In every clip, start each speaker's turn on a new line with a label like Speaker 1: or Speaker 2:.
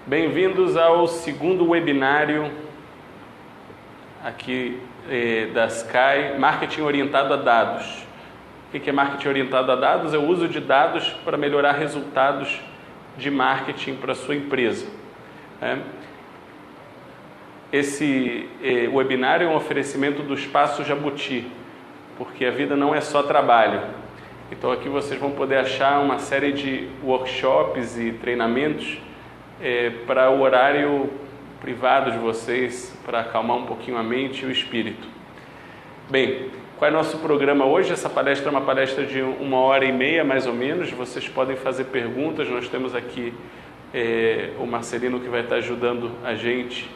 Speaker 1: Bem-vindos ao segundo webinário aqui da Sky, Marketing Orientado a Dados. O que é marketing orientado a dados? É o uso de dados para melhorar resultados de marketing para a sua empresa. Esse webinário é um oferecimento do Espaço Jabuti, porque a vida não é só trabalho. Então aqui vocês vão poder achar uma série de workshops e treinamentos para o horário privado de vocês, para acalmar um pouquinho a mente e o espírito. Bem, qual é o nosso programa hoje? Essa palestra é uma palestra de 1h30 mais ou menos. Vocês podem fazer perguntas. Nós temos aqui o Marcelino que vai estar ajudando a gente.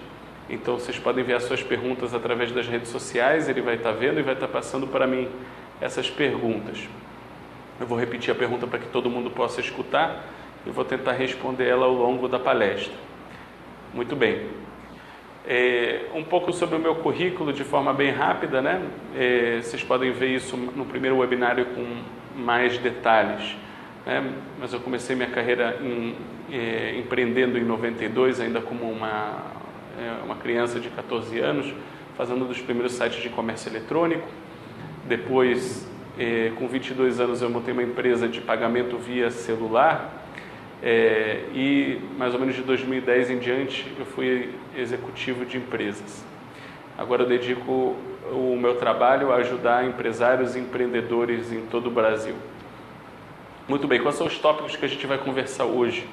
Speaker 1: Então vocês podem enviar suas perguntas através das redes sociais. Ele vai estar vendo e vai estar passando para mim essas perguntas. Eu vou repetir a pergunta para que todo mundo possa escutar e vou tentar responder ela ao longo da palestra. Muito bem. Um pouco sobre o meu currículo de forma bem rápida, né? Vocês podem ver isso no primeiro webinário com mais detalhes, né? Mas eu comecei minha carreira empreendendo em 92, ainda como uma criança de 14 anos, fazendo um dos primeiros sites de comércio eletrônico. Depois, com 22 anos, eu montei uma empresa de pagamento via celular. E mais ou menos de 2010 em diante eu fui executivo de empresas. Agora eu dedico o meu trabalho a ajudar empresários e empreendedores em todo o Brasil. Muito bem, quais são os tópicos que a gente vai conversar hoje,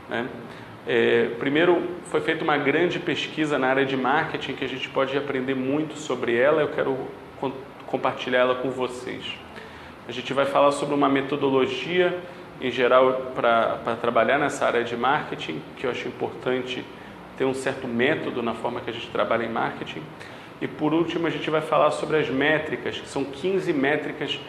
Speaker 1: né? Primeiro, foi feita uma grande pesquisa na área de marketing que a gente pode aprender muito sobre ela. Eu quero compartilhar ela com vocês. A gente vai falar sobre uma metodologia em geral para trabalhar nessa área de marketing, que eu acho importante ter um certo método na forma que a gente trabalha em marketing. E por último a gente vai falar sobre as métricas, que são 15 métricas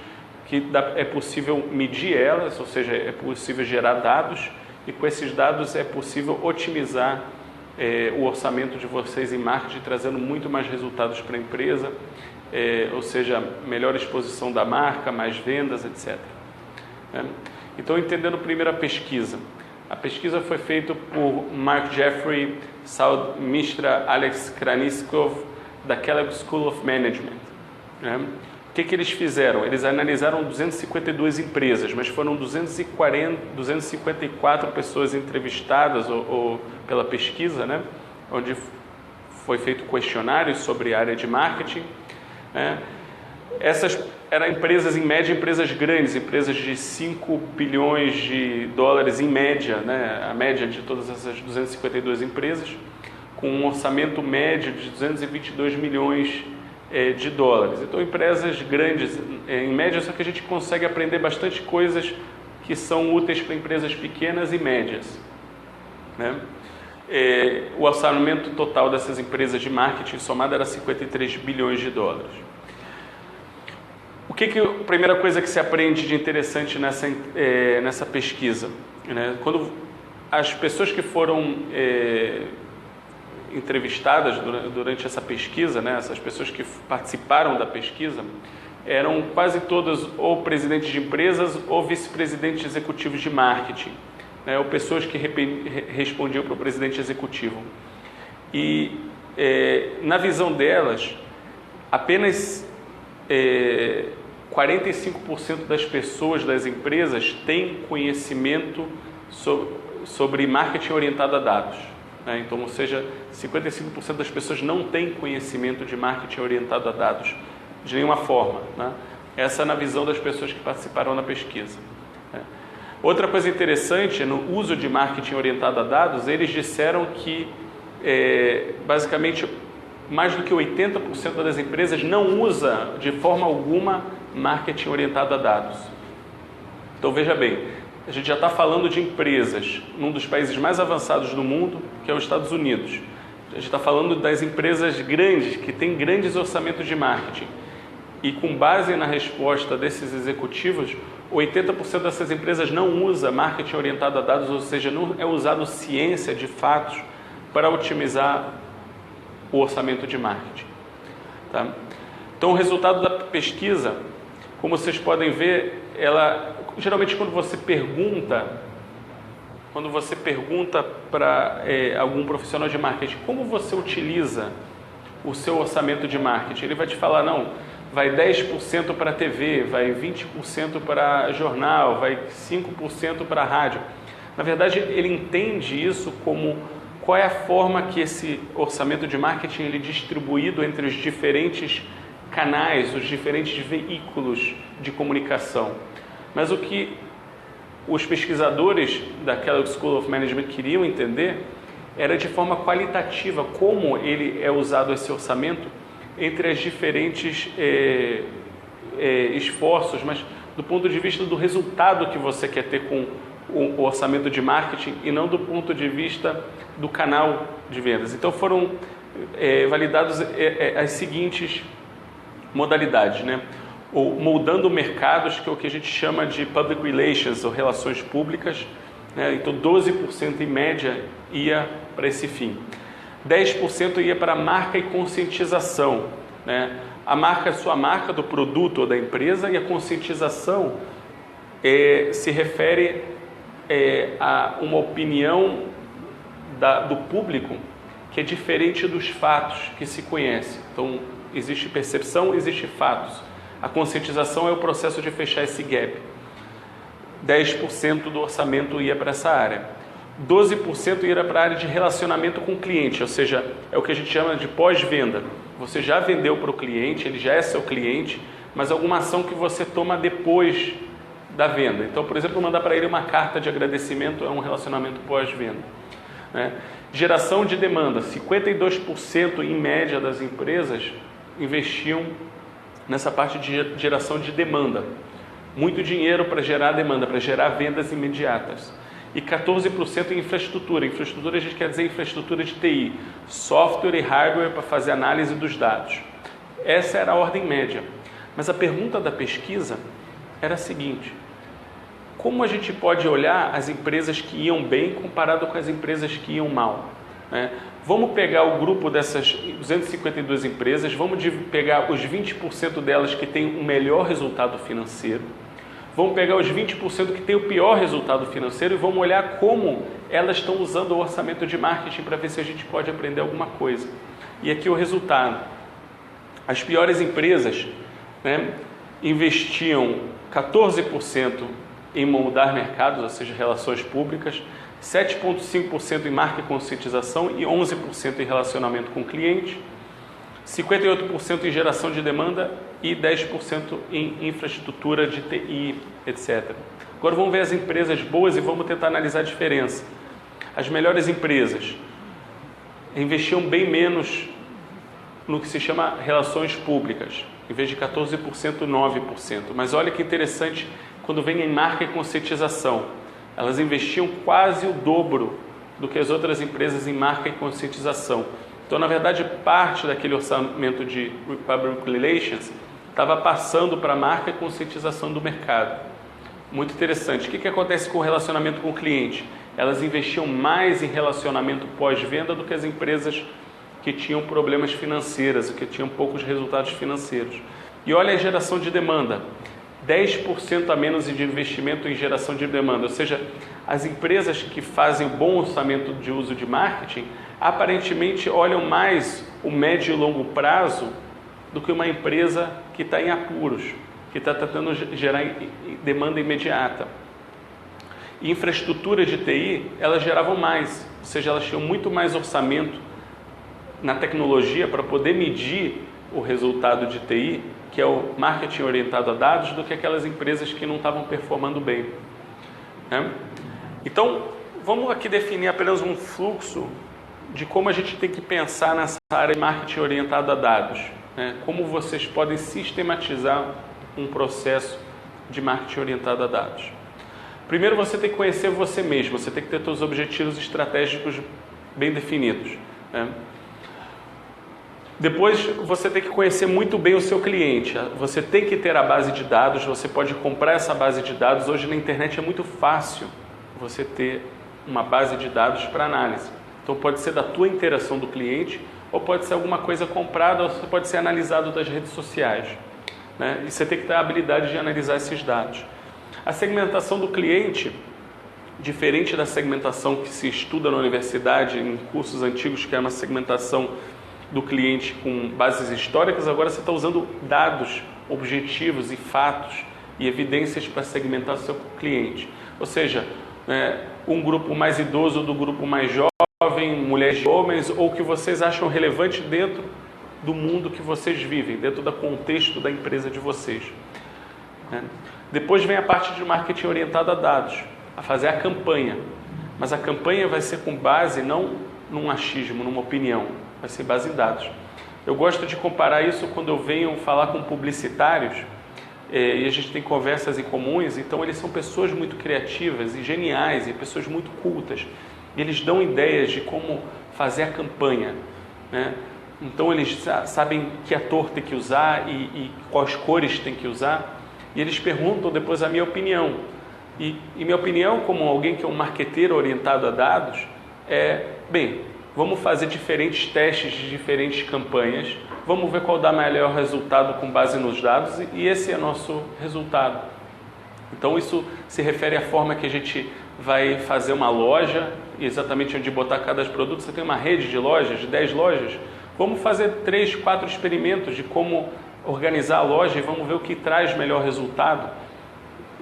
Speaker 1: que é possível medir elas, ou seja, é possível gerar dados, e com esses dados é possível otimizar o orçamento de vocês em marketing, trazendo muito mais resultados para a empresa, ou seja, melhor exposição da marca, mais vendas, etc. Então, entendendo primeiro a pesquisa. A pesquisa foi feita por Mark Jeffrey, Saud Mishra, Alex Kraniskov, da Kellogg School of Management. O que eles fizeram? Eles analisaram 252 empresas, mas foram 254 pessoas entrevistadas ou pela pesquisa, né? Onde foi feito questionários sobre a área de marketing. Essas eram empresas, em média, empresas grandes, empresas de 5 bilhões de dólares em média, né? A média de todas essas 252 empresas, com um orçamento médio de 222 milhões de dólares. Então, empresas grandes, em média, só que a gente consegue aprender bastante coisas que são úteis para empresas pequenas e médias, né? O orçamento total dessas empresas de marketing somado era 53 bilhões de dólares. O que a primeira coisa que se aprende de interessante nessa pesquisa, né? Quando as pessoas que foram entrevistadas durante essa pesquisa, né? Essas pessoas que participaram da pesquisa, eram quase todas ou presidentes de empresas ou vice-presidentes executivos de marketing, né? Ou pessoas que respondiam para o presidente executivo. E na visão delas, apenas 45% das pessoas das empresas têm conhecimento sobre marketing orientado a dados, né? Então, ou seja, 55% das pessoas não têm conhecimento de marketing orientado a dados de nenhuma forma, né? Essa é na visão das pessoas que participaram da pesquisa, né? Outra coisa interessante, no uso de marketing orientado a dados, eles disseram que basicamente mais do que 80% das empresas não usa de forma alguma marketing orientado a dados. Então veja bem, a gente já está falando de empresas num dos países mais avançados do mundo, que é os Estados Unidos. A gente está falando das empresas grandes, que têm grandes orçamentos de marketing. E com base na resposta desses executivos, 80% dessas empresas não usa marketing orientado a dados, ou seja, não é usado ciência de fatos para otimizar o orçamento de marketing, tá? Então, o resultado da pesquisa, como vocês podem ver, geralmente quando você pergunta quando você pergunta para algum profissional de marketing como você utiliza o seu orçamento de marketing, ele vai te falar, não, vai 10% para a TV, vai 20% para jornal, vai 5% para a rádio. Na verdade, ele entende isso como qual é a forma que esse orçamento de marketing ele é distribuído entre os diferentes canais, os diferentes veículos de comunicação. Mas o que os pesquisadores da Kellogg School of Management queriam entender era de forma qualitativa como ele é usado esse orçamento entre as diferentes esforços, mas do ponto de vista do resultado que você quer ter com o orçamento de marketing e não do ponto de vista do canal de vendas. Então foram validados as seguintes modalidades, né? Ou moldando mercados, que é o que a gente chama de public relations, ou relações públicas, né? Então 12% em média ia para esse fim. 10% ia para marca e conscientização, né? A marca é sua marca do produto ou da empresa, e a conscientização se refere a uma opinião do público que é diferente dos fatos que se conhece. Então, existe percepção, existe fatos. A conscientização é o processo de fechar esse gap. 10% do orçamento ia para essa área. 12% ia para a área de relacionamento com o cliente, ou seja, é o que a gente chama de pós-venda. Você já vendeu para o cliente, ele já é seu cliente, mas alguma ação que você toma depois da venda. Então, por exemplo, mandar para ele uma carta de agradecimento é um relacionamento pós-venda, né? Geração de demanda. 52% em média das empresas investiam nessa parte de geração de demanda. Muito dinheiro para gerar demanda, para gerar vendas imediatas. E 14% em infraestrutura. Infraestrutura a gente quer dizer infraestrutura de TI, software e hardware para fazer análise dos dados. Essa era a ordem média. Mas a pergunta da pesquisa era a seguinte: como a gente pode olhar as empresas que iam bem comparado com as empresas que iam mal, né? Vamos pegar o grupo dessas 252 empresas, vamos pegar os 20% delas que têm o melhor resultado financeiro, vamos pegar os 20% que têm o pior resultado financeiro e vamos olhar como elas estão usando o orçamento de marketing para ver se a gente pode aprender alguma coisa. E aqui o resultado: as piores empresas, né, investiam 14% em moldar mercados, ou seja, relações públicas, 7,5% em marca e conscientização e 11% em relacionamento com o cliente, 58% em geração de demanda e 10% em infraestrutura de TI, etc. Agora vamos ver as empresas boas e vamos tentar analisar a diferença. As melhores empresas investiam bem menos no que se chama relações públicas, em vez de 14%, 9%. Mas olha que interessante, quando vem em marca e conscientização, elas investiam quase o dobro do que as outras empresas em marca e conscientização. Então, na verdade, parte daquele orçamento de Public Relations estava passando para a marca e conscientização do mercado. Muito interessante. O que acontece com o relacionamento com o cliente? Elas investiam mais em relacionamento pós-venda do que as empresas que tinham problemas financeiros, que tinham poucos resultados financeiros. E olha a geração de demanda. 10% a menos de investimento em geração de demanda, ou seja, as empresas que fazem bom orçamento de uso de marketing, aparentemente olham mais o médio e longo prazo do que uma empresa que está em apuros, que está tentando gerar demanda imediata. E infraestrutura de TI, elas geravam mais, ou seja, elas tinham muito mais orçamento na tecnologia para poder medir o resultado de TI, que é o marketing orientado a dados, do que aquelas empresas que não estavam performando bem, né? Então, vamos aqui definir apenas um fluxo de como a gente tem que pensar nessa área de marketing orientado a dados, né? Como vocês podem sistematizar um processo de marketing orientado a dados. Primeiro, você tem que conhecer você mesmo, você tem que ter seus objetivos estratégicos bem definidos, né? Depois, você tem que conhecer muito bem o seu cliente. Você tem que ter a base de dados, você pode comprar essa base de dados. Hoje na internet é muito fácil você ter uma base de dados para análise. Então pode ser da tua interação do cliente, ou pode ser alguma coisa comprada, ou pode ser analisado das redes sociais, né? E você tem que ter a habilidade de analisar esses dados. A segmentação do cliente diferente da segmentação que se estuda na universidade, em cursos antigos, que é uma segmentação do cliente com bases históricas, agora você está usando dados objetivos e fatos e evidências para segmentar seu cliente. Ou seja, um grupo mais idoso do grupo mais jovem, mulheres e homens, ou que vocês acham relevante dentro do mundo que vocês vivem, dentro do contexto da empresa de vocês. Depois vem a parte de marketing orientado a dados, a fazer a campanha. Mas a campanha vai ser com base não num achismo, numa opinião, vai ser base em dados. Eu gosto de comparar isso quando eu venho falar com publicitários, e a gente tem conversas em comuns, então eles são pessoas muito criativas e geniais, e pessoas muito cultas. E eles dão ideias de como fazer a campanha, né? Então eles sabem que ator tem que usar e quais cores tem que usar, e eles perguntam depois a minha opinião. E minha opinião, como alguém que é um marqueteiro orientado a dados, vamos fazer diferentes testes de diferentes campanhas, vamos ver qual dá melhor resultado com base nos dados, e esse é nosso resultado. Então isso se refere à forma que a gente vai fazer uma loja, exatamente onde botar cada produto. Você tem uma rede de lojas, de 10 lojas, vamos fazer 3, 4 experimentos de como organizar a loja e vamos ver o que traz melhor resultado.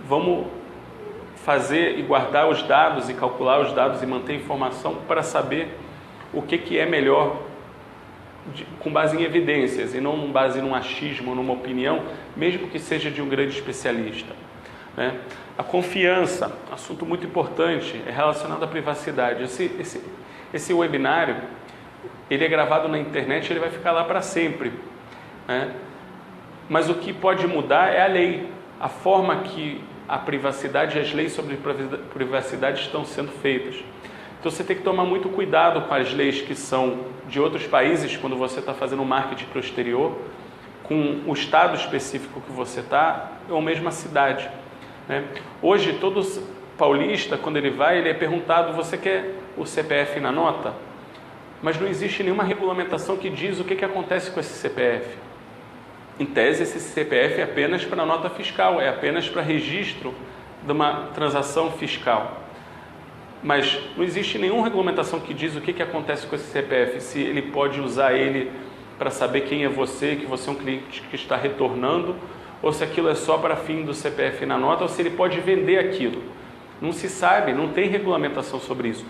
Speaker 1: Vamos fazer e guardar os dados e calcular os dados e manter informação para saber o que é melhor com base em evidências e não com base num achismo, numa opinião, mesmo que seja de um grande especialista, né? A confiança, assunto muito importante, é relacionado à privacidade. Esse webinário, ele é gravado na internet, ele vai ficar lá para sempre, né? Mas o que pode mudar é a lei, a forma que a privacidade e as leis sobre privacidade estão sendo feitas. Então você tem que tomar muito cuidado com as leis que são de outros países, quando você está fazendo marketing para o exterior, com o estado específico que você está, ou mesmo a cidade, né? Hoje, todo paulista, quando ele vai, ele é perguntado: você quer o CPF na nota? Mas não existe nenhuma regulamentação que diz o que acontece com esse CPF. Em tese, esse CPF é apenas para nota fiscal, é apenas para registro de uma transação fiscal. Mas não existe nenhuma regulamentação que diz o que acontece com esse CPF, se ele pode usar ele para saber quem é você, que você é um cliente que está retornando, ou se aquilo é só para fim do CPF na nota, ou se ele pode vender aquilo. Não se sabe, não tem regulamentação sobre isso.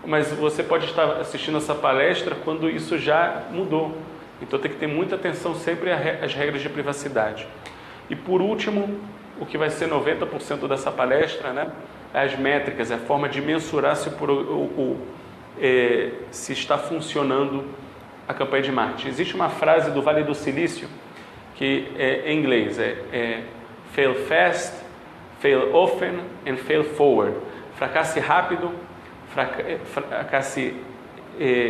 Speaker 1: Mas você pode estar assistindo essa palestra quando isso já mudou. Então tem que ter muita atenção sempre às regras de privacidade. E por último, o que vai ser 90% dessa palestra, né? As métricas, é a forma de mensurar se está funcionando a campanha de marketing. Existe uma frase do Vale do Silício, que em inglês fail fast, fail often and fail forward. Fracasse rápido, fracasse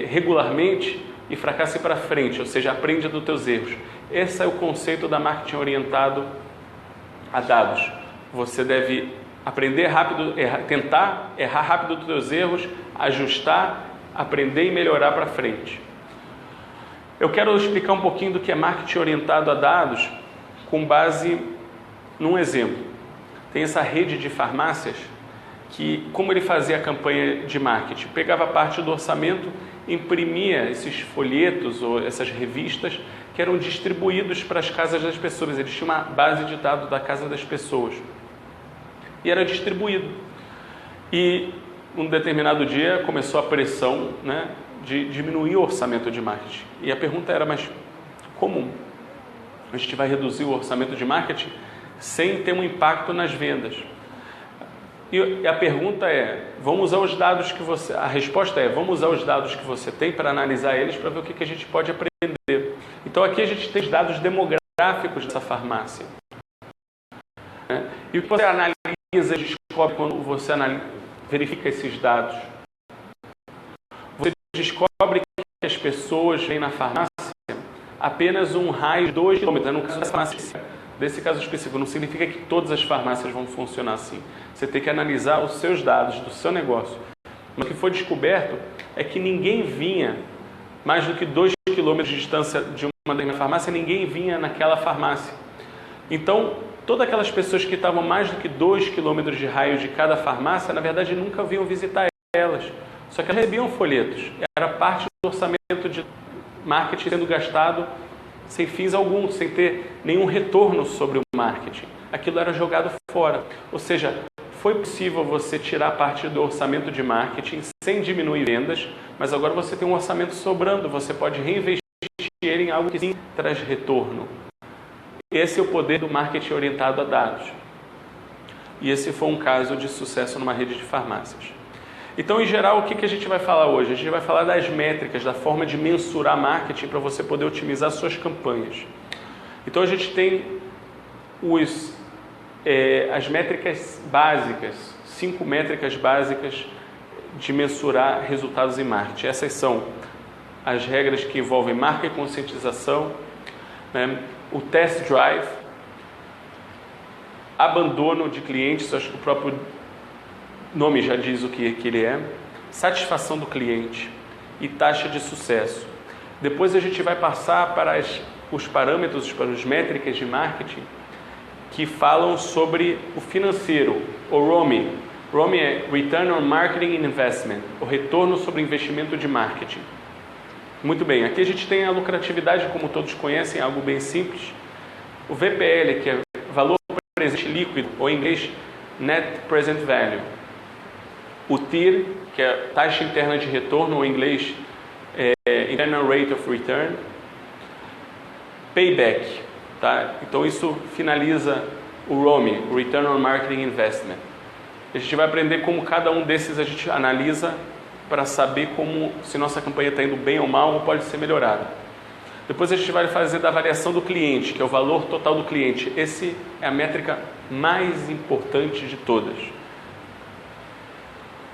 Speaker 1: regularmente e fracasse para frente, ou seja, aprende dos teus erros. Esse é o conceito da marketing orientado a dados. Você deve aprender rápido, tentar errar rápido dos teus erros, ajustar, aprender e melhorar para frente. Eu quero explicar um pouquinho do que é marketing orientado a dados com base num exemplo. Tem essa rede de farmácias que, como ele fazia a campanha de marketing, pegava parte do orçamento, imprimia esses folhetos ou essas revistas que eram distribuídos para as casas das pessoas. Eles tinham uma base de dados da casa das pessoas e era distribuído. E um determinado dia começou a pressão, né, de diminuir o orçamento de marketing. E a pergunta era: mas como a gente vai reduzir o orçamento de marketing sem ter um impacto nas vendas? E a pergunta é: vamos usar os dados que você... A resposta é: vamos usar os dados que você tem para analisar eles, para ver o que a gente pode aprender. Então aqui a gente tem os dados demográficos dessa farmácia. E o que você analisa e descobre quando você verifica esses dados? Você descobre que as pessoas vêm na farmácia apenas um raio de 2 km. No caso dessa farmácia, desse caso específico, não significa que todas as farmácias vão funcionar assim. Você tem que analisar os seus dados do seu negócio. Mas o que foi descoberto é que ninguém vinha mais do que 2 km de distância de uma farmácia, ninguém vinha naquela farmácia. Então, todas aquelas pessoas que estavam mais do que 2 quilômetros de raio de cada farmácia, na verdade nunca vinham visitar elas. Só que elas recebiam folhetos. Era parte do orçamento de marketing sendo gastado sem fins algum, sem ter nenhum retorno sobre o marketing. Aquilo era jogado fora. Ou seja, foi possível você tirar parte do orçamento de marketing sem diminuir vendas, mas agora você tem um orçamento sobrando, você pode reinvestir ele em algo que sim traz retorno. Esse é o poder do marketing orientado a dados. E esse foi um caso de sucesso numa rede de farmácias. Então, em geral, o que a gente vai falar hoje? A gente vai falar das métricas, da forma de mensurar marketing para você poder otimizar suas campanhas. Então, a gente tem as métricas básicas, 5 métricas básicas de mensurar resultados em marketing. Essas são as regras que envolvem marca e conscientização, né? O test drive, abandono de clientes, acho que o próprio nome já diz o que ele é, satisfação do cliente e taxa de sucesso. Depois a gente vai passar para os parâmetros, para as métricas de marketing que falam sobre o financeiro, o ROMI. ROMI é Return on Marketing Investment, o retorno sobre investimento de marketing. Muito bem, aqui a gente tem a lucratividade, como todos conhecem, algo bem simples. O VPL, que é valor presente líquido, ou em inglês, Net Present Value. O TIR, que é taxa interna de retorno, ou em inglês, Internal Rate of Return. Payback, tá? Então isso finaliza o ROMI, o Return on Marketing Investment. A gente vai aprender como cada um desses a gente analisa para saber se nossa campanha está indo bem ou mal ou pode ser melhorada. Depois a gente vai fazer da avaliação do cliente, que é o valor total do cliente. Esse é a métrica mais importante de todas.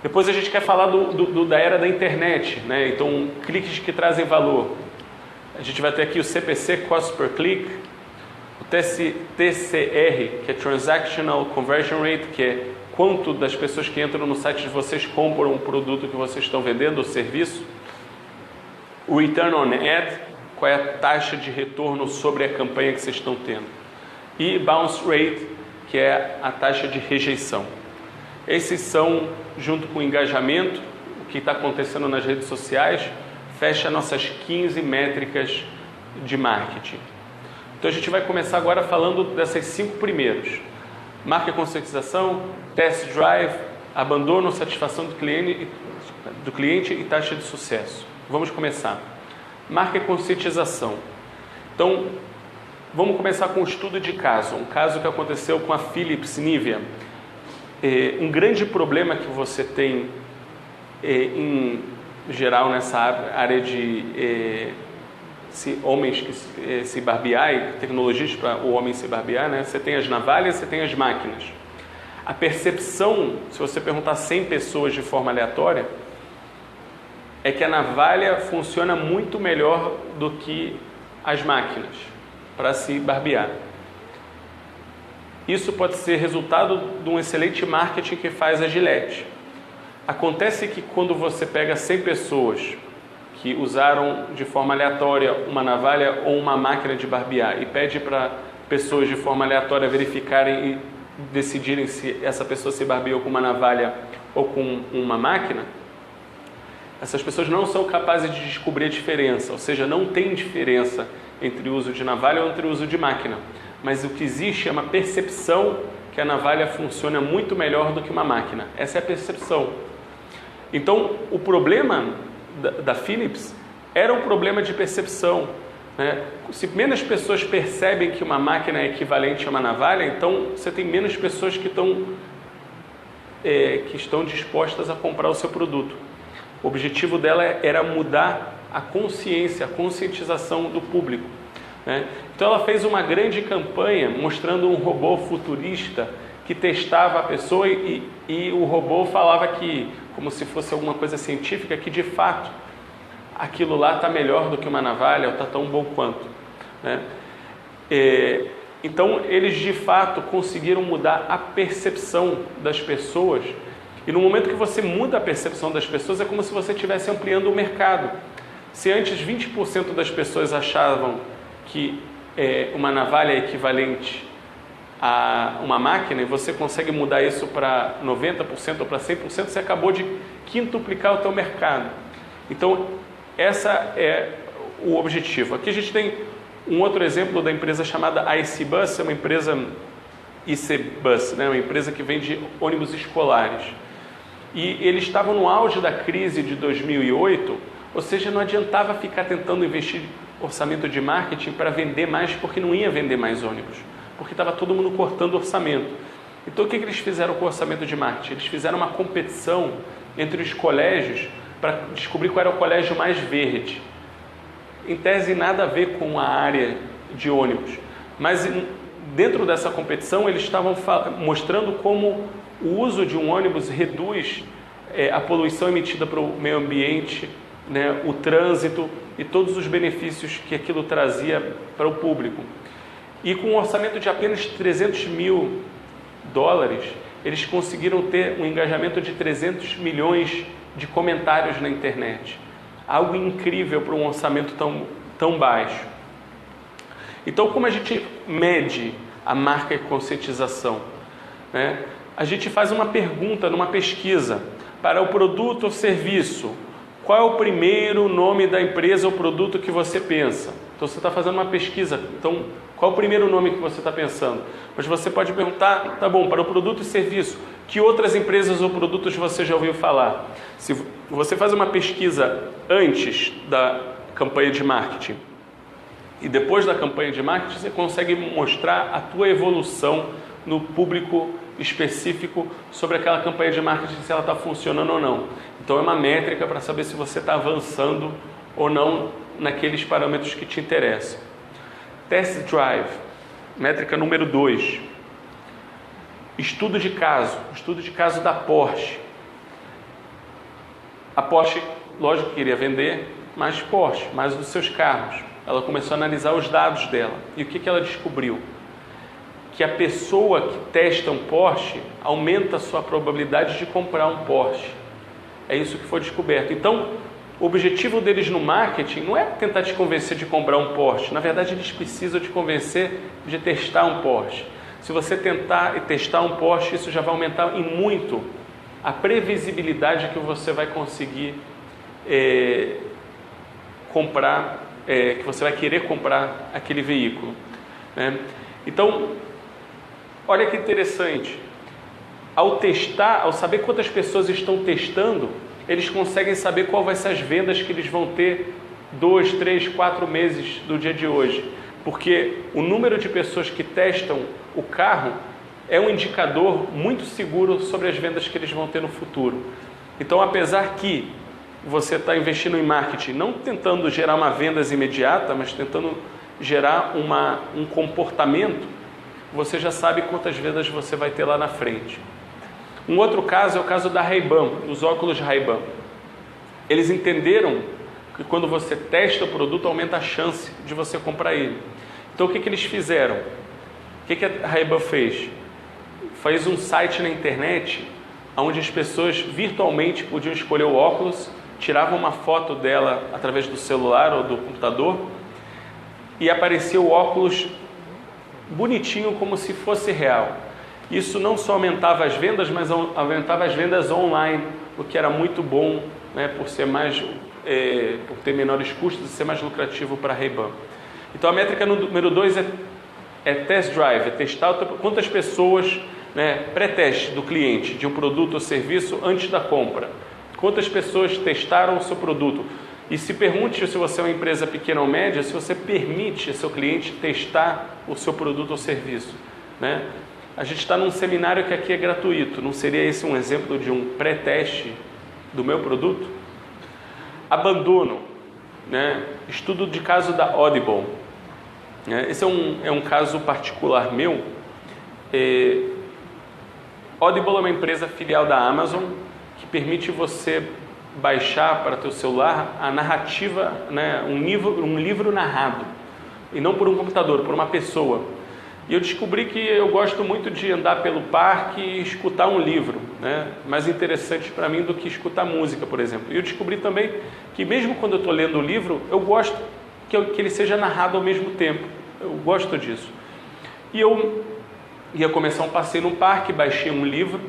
Speaker 1: Depois a gente quer falar da era da internet, né? Então, cliques que trazem valor. A gente vai ter aqui o CPC, Cost per Click, o TCR, que é Transactional Conversion Rate, que é quanto das pessoas que entram no site de vocês compram o produto que vocês estão vendendo, o serviço. O Return on Ad, qual é a taxa de retorno sobre a campanha que vocês estão tendo. E Bounce Rate, que é a taxa de rejeição. Esses são, junto com o engajamento, o que está acontecendo nas redes sociais, fecha nossas 15 métricas de marketing. Então a gente vai começar agora falando dessas 5 primeiros. Marca e conscientização, test drive, abandono, satisfação do cliente e taxa de sucesso. Vamos começar. Marca e conscientização. Então, vamos começar com um estudo de caso. Um caso que aconteceu com a Philips Nivea. Um grande problema que você tem em geral nessa área de homens que se barbear, tecnologias para o homem se barbear, né? Você tem as navalhas, você tem as máquinas. A percepção, se você perguntar 100 pessoas de forma aleatória, é que a navalha funciona muito melhor do que as máquinas para se barbear. Isso pode ser resultado de um excelente marketing que faz a Gillette. Acontece que quando você pega 100 pessoas que usaram de forma aleatória uma navalha ou uma máquina de barbear e pede para pessoas de forma aleatória verificarem e decidirem se essa pessoa se barbeou com uma navalha ou com uma máquina, essas pessoas não são capazes de descobrir a diferença, ou seja, não tem diferença entre o uso de navalha ou entre o uso de máquina, mas o que existe é uma percepção que a navalha funciona muito melhor do que uma máquina. Essa é a percepção. Então, o problema da Philips era um problema de percepção, né? Se menos pessoas percebem que uma máquina é equivalente a uma navalha, então você tem menos pessoas que estão dispostas a comprar o seu produto. O objetivo dela era mudar a consciência, a conscientização do público, né? Então ela fez uma grande campanha mostrando um robô futurista que testava a pessoa e o robô falava que, como se fosse alguma coisa científica, que de fato aquilo lá está melhor do que uma navalha ou está tão bom quanto, né? Então eles de fato conseguiram mudar a percepção das pessoas, e no momento que você muda a percepção das pessoas é como se você estivesse ampliando o mercado. Se antes 20% das pessoas achavam que uma navalha é equivalente uma máquina e você consegue mudar isso para 90% ou para 100%, você acabou de quintuplicar o teu mercado. Então, essa é o objetivo. Aqui a gente tem um outro exemplo da empresa chamada ICBus, é uma empresa ICBus, né? Uma empresa que vende ônibus escolares. E eles estavam no auge da crise de 2008, ou seja, não adiantava ficar tentando investir orçamento de marketing para vender mais, porque não ia vender mais ônibus, porque estava todo mundo cortando orçamento. Então o que eles fizeram com o orçamento de marketing? Eles fizeram uma competição entre os colégios para descobrir qual era o colégio mais verde. Em tese nada a ver com a área de ônibus, mas dentro dessa competição eles estavam mostrando como o uso de um ônibus reduz a poluição emitida para o meio ambiente, né, o trânsito e todos os benefícios que aquilo trazia para o público. E com um orçamento de apenas $300 mil, eles conseguiram ter um engajamento de 300 milhões de comentários na internet. Algo incrível para um orçamento tão baixo. Então, como a gente mede a marca e conscientização, né? A gente faz uma pergunta numa pesquisa para o produto ou serviço. Qual é o primeiro nome da empresa ou produto que você pensa? Então você está fazendo uma pesquisa, então qual é o primeiro nome que você está pensando? Mas você pode perguntar, tá bom, para o produto e serviço, que outras empresas ou produtos você já ouviu falar? Se você faz uma pesquisa antes da campanha de marketing e depois da campanha de marketing, você consegue mostrar a tua evolução no público específico sobre aquela campanha de marketing, se ela está funcionando ou não. Então é uma métrica para saber se você está avançando ou não naqueles parâmetros que te interessam. Test Drive, métrica número 2. Estudo de caso da Porsche. A Porsche, lógico, queria vender mais Porsche, mais dos seus carros. Ela começou a analisar os dados dela. E o que ela descobriu? Que a pessoa que testa um Porsche aumenta a sua probabilidade de comprar um Porsche. É isso que foi descoberto. Então, o objetivo deles no marketing não é tentar te convencer de comprar um Porsche. Na verdade, eles precisam te convencer de testar um Porsche. Se você tentar e testar um Porsche, isso já vai aumentar em muito a previsibilidade que você vai conseguir comprar, que você vai querer comprar aquele veículo, né? Então, olha que interessante, ao testar, ao saber quantas pessoas estão testando, eles conseguem saber qual vai ser as vendas que eles vão ter 2, 3, 4 meses do dia de hoje, porque o número de pessoas que testam o carro é um indicador muito seguro sobre as vendas que eles vão ter no futuro. Então, apesar que você está investindo em marketing, não tentando gerar uma venda imediata, mas tentando gerar um comportamento, você já sabe quantas vendas você vai ter lá na frente. Um outro caso é o caso da Ray-Ban, dos óculos Ray-Ban. Eles entenderam que quando você testa o produto, aumenta a chance de você comprar ele. Então o que eles fizeram? O que a Ray-Ban fez? Fez um site na internet onde as pessoas virtualmente podiam escolher o óculos, tiravam uma foto dela através do celular ou do computador e aparecia o óculos bonitinho como se fosse real. Isso não só aumentava as vendas, mas aumentava as vendas online, o que era muito bom, né, por ter menores custos e ser mais lucrativo para a Ray-Ban. Então a métrica número 2 é test drive, é testar quantas pessoas, né, pré-teste do cliente de um produto ou serviço antes da compra. Quantas pessoas testaram o seu produto? E se pergunte, se você é uma empresa pequena ou média, se você permite ao seu cliente testar o seu produto ou serviço, né? A gente está num seminário que aqui é gratuito. Não seria esse um exemplo de um pré-teste do meu produto? Abandono, né? Estudo de caso da Audible. Esse é um caso particular meu. Audible é uma empresa filial da Amazon que permite você baixar para teu celular a narrativa, né? um livro narrado, e não por um computador, por uma pessoa. E eu descobri que eu gosto muito de andar pelo parque e escutar um livro, né? Mais interessante para mim do que escutar música, por exemplo. E eu descobri também que mesmo quando eu estou lendo o livro, eu gosto que ele seja narrado ao mesmo tempo. Eu gosto disso. E eu ia começar um passeio no parque, baixei um livro,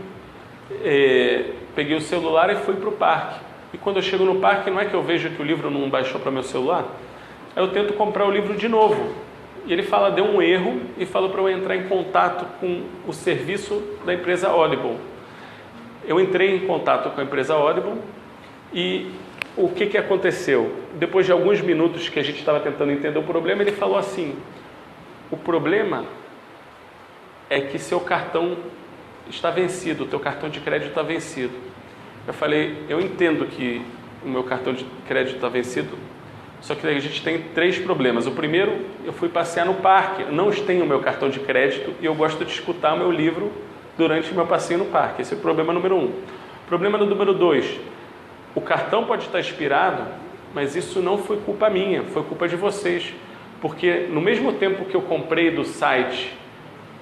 Speaker 1: peguei o celular e fui para o parque. E quando eu chego no parque, não é que eu vejo que o livro não baixou para meu celular? Aí eu tento comprar o livro de novo. E ele fala, deu um erro e falou para eu entrar em contato com o serviço da empresa Audible. Eu entrei em contato com a empresa Audible e o que aconteceu? Depois de alguns minutos que a gente estava tentando entender o problema, ele falou assim, o problema é que seu cartão está vencido, o teu cartão de crédito está vencido. Eu falei, eu entendo que o meu cartão de crédito está vencido, só que a gente tem 3 problemas. O primeiro, eu fui passear no parque, eu não tenho o meu cartão de crédito e eu gosto de escutar o meu livro durante o meu passeio no parque. Esse é o problema número 1. Problema número 2, o cartão pode estar expirado, mas isso não foi culpa minha, foi culpa de vocês. Porque no mesmo tempo que eu comprei do site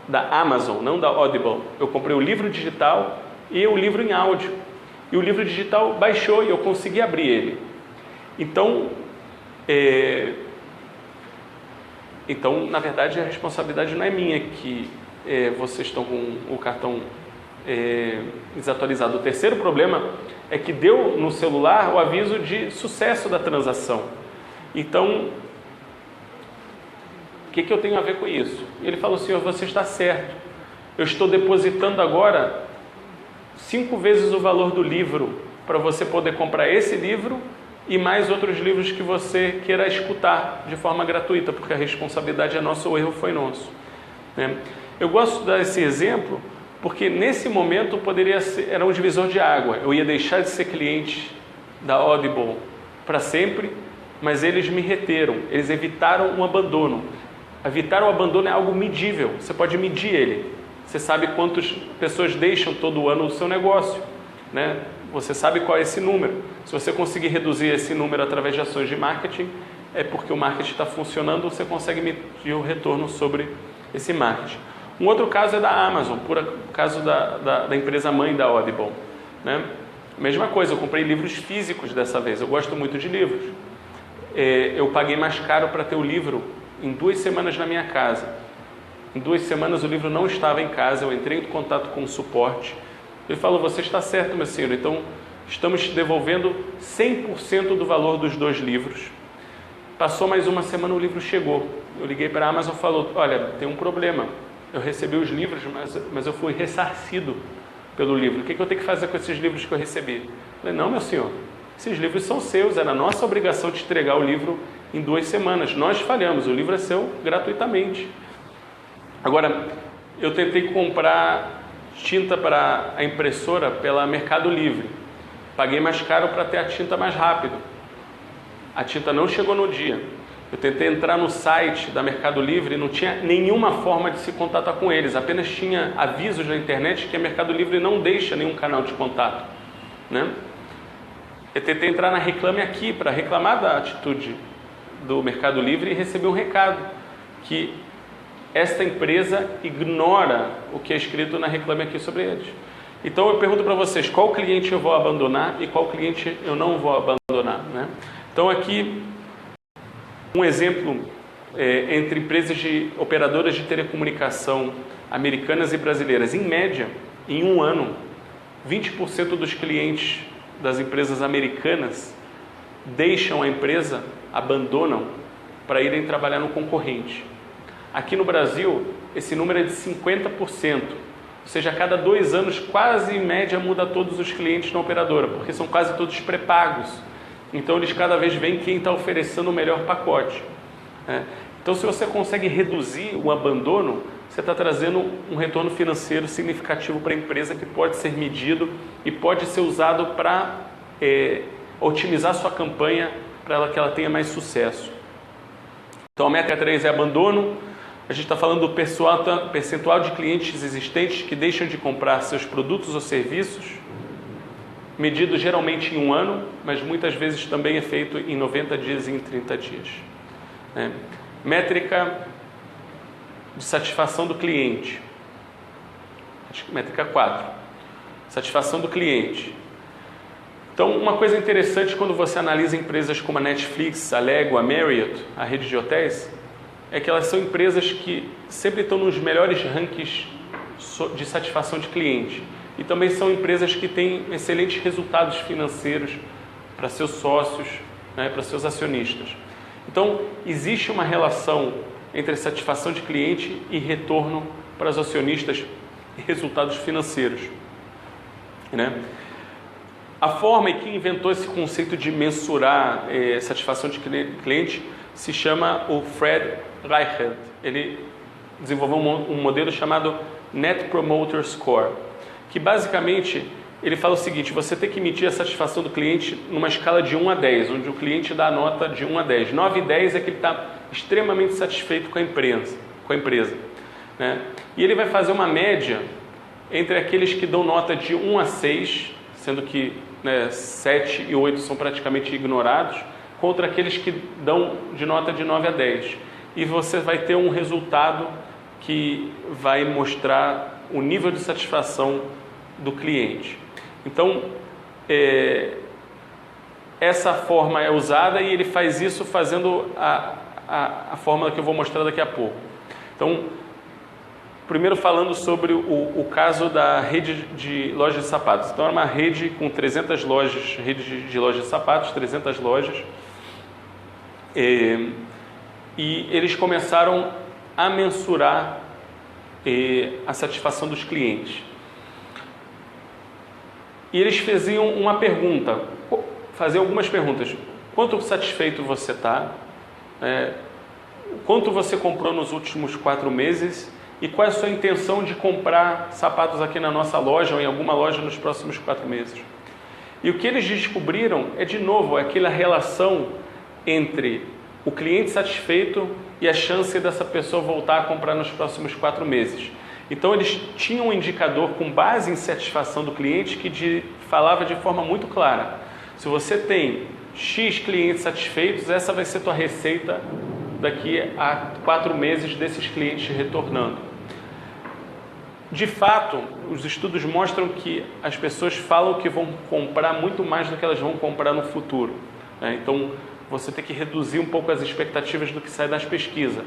Speaker 1: da Amazon, não da Audible, eu comprei o livro digital e o livro em áudio. E o livro digital baixou e eu consegui abrir ele. Então, na verdade, a responsabilidade não é minha que vocês estão com o cartão desatualizado. O terceiro problema é que deu no celular o aviso de sucesso da transação. Então, o que eu tenho a ver com isso? Ele falou, senhor, você está certo. Eu estou depositando agora 5 vezes o valor do livro para você poder comprar esse livro e mais outros livros que você queira escutar de forma gratuita, porque a responsabilidade é nossa, o erro foi nosso. Eu gosto de dar esse exemplo porque nesse momento era um divisor de água. Eu ia deixar de ser cliente da Audible para sempre, mas eles me reteram, eles evitaram um abandono. Evitar o abandono é algo medível, você pode medir ele. Você sabe quantas pessoas deixam todo ano o seu negócio, né? Você sabe qual é esse número. Se você conseguir reduzir esse número através de ações de marketing, é porque o marketing está funcionando, você consegue medir o retorno sobre esse marketing. Um outro caso é da Amazon, por caso da empresa mãe da Audible, né? Mesma coisa, eu comprei livros físicos dessa vez, eu gosto muito de livros. Eu paguei mais caro para ter o livro em 2 semanas na minha casa. Em 2 semanas o livro não estava em casa, eu entrei em contato com o suporte. Ele falou, você está certo, meu senhor, então estamos devolvendo 100% do valor dos 2 livros. Passou mais uma semana, o livro chegou. Eu liguei para a Amazon e falou, olha, tem um problema. Eu recebi os livros, mas eu fui ressarcido pelo livro. O que eu tenho que fazer com esses livros que eu recebi? Eu falei, não, meu senhor, esses livros são seus, era nossa obrigação de entregar o livro em 2 semanas. Nós falhamos, o livro é seu gratuitamente. Agora, eu tentei comprar tinta para a impressora pela Mercado Livre. Paguei mais caro para ter a tinta mais rápido. A tinta não chegou no dia. Eu tentei entrar no site da Mercado Livre e não tinha nenhuma forma de se contatar com eles. Apenas tinha avisos na internet que a Mercado Livre não deixa nenhum canal de contato, né? Eu tentei entrar na Reclame Aqui para reclamar da atitude do Mercado Livre e recebi um recado que esta empresa ignora o que é escrito na Reclame Aqui sobre eles. Então eu pergunto para vocês, qual cliente eu vou abandonar e qual cliente eu não vou abandonar, né? Então aqui um exemplo entre empresas operadoras de telecomunicação americanas e brasileiras. Em média, em um ano, 20% dos clientes das empresas americanas deixam a empresa, abandonam para irem trabalhar no concorrente. Aqui no Brasil, esse número é de 50%, ou seja, a cada 2 anos, quase em média, muda todos os clientes na operadora, porque são quase todos pré-pagos. Então, eles cada vez veem quem está oferecendo o melhor pacote. Então, se você consegue reduzir o abandono, você está trazendo um retorno financeiro significativo para a empresa que pode ser medido e pode ser usado para otimizar sua campanha para que ela tenha mais sucesso. Então, a métrica 3 é abandono. A gente está falando do percentual de clientes existentes que deixam de comprar seus produtos ou serviços, medido geralmente em 1 ano, mas muitas vezes também é feito em 90 dias e em 30 dias. Métrica de satisfação do cliente. Métrica 4. Satisfação do cliente. Então, uma coisa interessante quando você analisa empresas como a Netflix, a Lego, a Marriott, a rede de hotéis, é que elas são empresas que sempre estão nos melhores rankings de satisfação de cliente. E também são empresas que têm excelentes resultados financeiros para seus sócios, né, para seus acionistas. Então, existe uma relação entre satisfação de cliente e retorno para os acionistas e resultados financeiros, né? A forma em que inventou esse conceito de mensurar satisfação de cliente se chama o Fred Reichert. Ele desenvolveu um modelo chamado Net Promoter Score, que basicamente ele fala o seguinte: você tem que medir a satisfação do cliente numa escala de 1 a 10, onde o cliente dá a nota de 1 a 10. 9 e 10 é que ele está extremamente satisfeito com a empresa, né? E ele vai fazer uma média entre aqueles que dão nota de 1 a 6, sendo que, né, 7 e 8 são praticamente ignorados, contra aqueles que dão de nota de 9 a 10. E você vai ter um resultado que vai mostrar o nível de satisfação do cliente. Então, essa forma é usada e ele faz isso fazendo a fórmula que eu vou mostrar daqui a pouco. Então, primeiro falando sobre o caso da rede de lojas de sapatos. Então, é uma rede com 300 lojas, rede de lojas de sapatos, 300 lojas. E eles começaram a mensurar a satisfação dos clientes. E eles faziam algumas perguntas. Quanto satisfeito você está? Quanto você comprou nos últimos 4 meses? E qual é a sua intenção de comprar sapatos aqui na nossa loja ou em alguma loja nos próximos 4 meses? E o que eles descobriram de novo, aquela relação entre o cliente satisfeito e a chance dessa pessoa voltar a comprar nos próximos 4 meses. Então, eles tinham um indicador com base em satisfação do cliente que falava de forma muito clara: se você tem X clientes satisfeitos, essa vai ser tua receita daqui a 4 meses desses clientes retornando. De fato, os estudos mostram que as pessoas falam que vão comprar muito mais do que elas vão comprar no futuro, né? Então, você tem que reduzir um pouco as expectativas do que sai das pesquisas.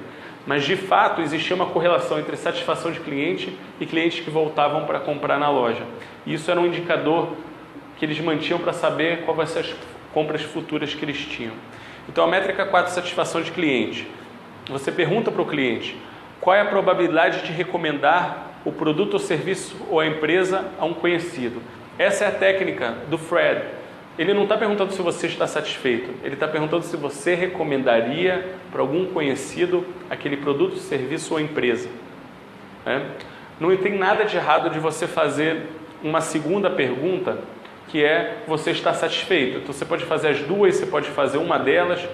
Speaker 1: Mas, de fato, existia uma correlação entre satisfação de cliente e clientes que voltavam para comprar na loja. E isso era um indicador que eles mantinham para saber quais vão ser as compras futuras que eles tinham. Então, a métrica 4, satisfação de cliente. Você pergunta para o cliente qual é a probabilidade de recomendar o produto ou serviço ou a empresa a um conhecido. Essa é a técnica do Fred. Ele não está perguntando se você está satisfeito, ele está perguntando se você recomendaria para algum conhecido aquele produto, serviço ou empresa, né? Não tem nada de errado de você fazer uma segunda pergunta, que é: você está satisfeito? Então você pode fazer as duas, você pode fazer uma delas,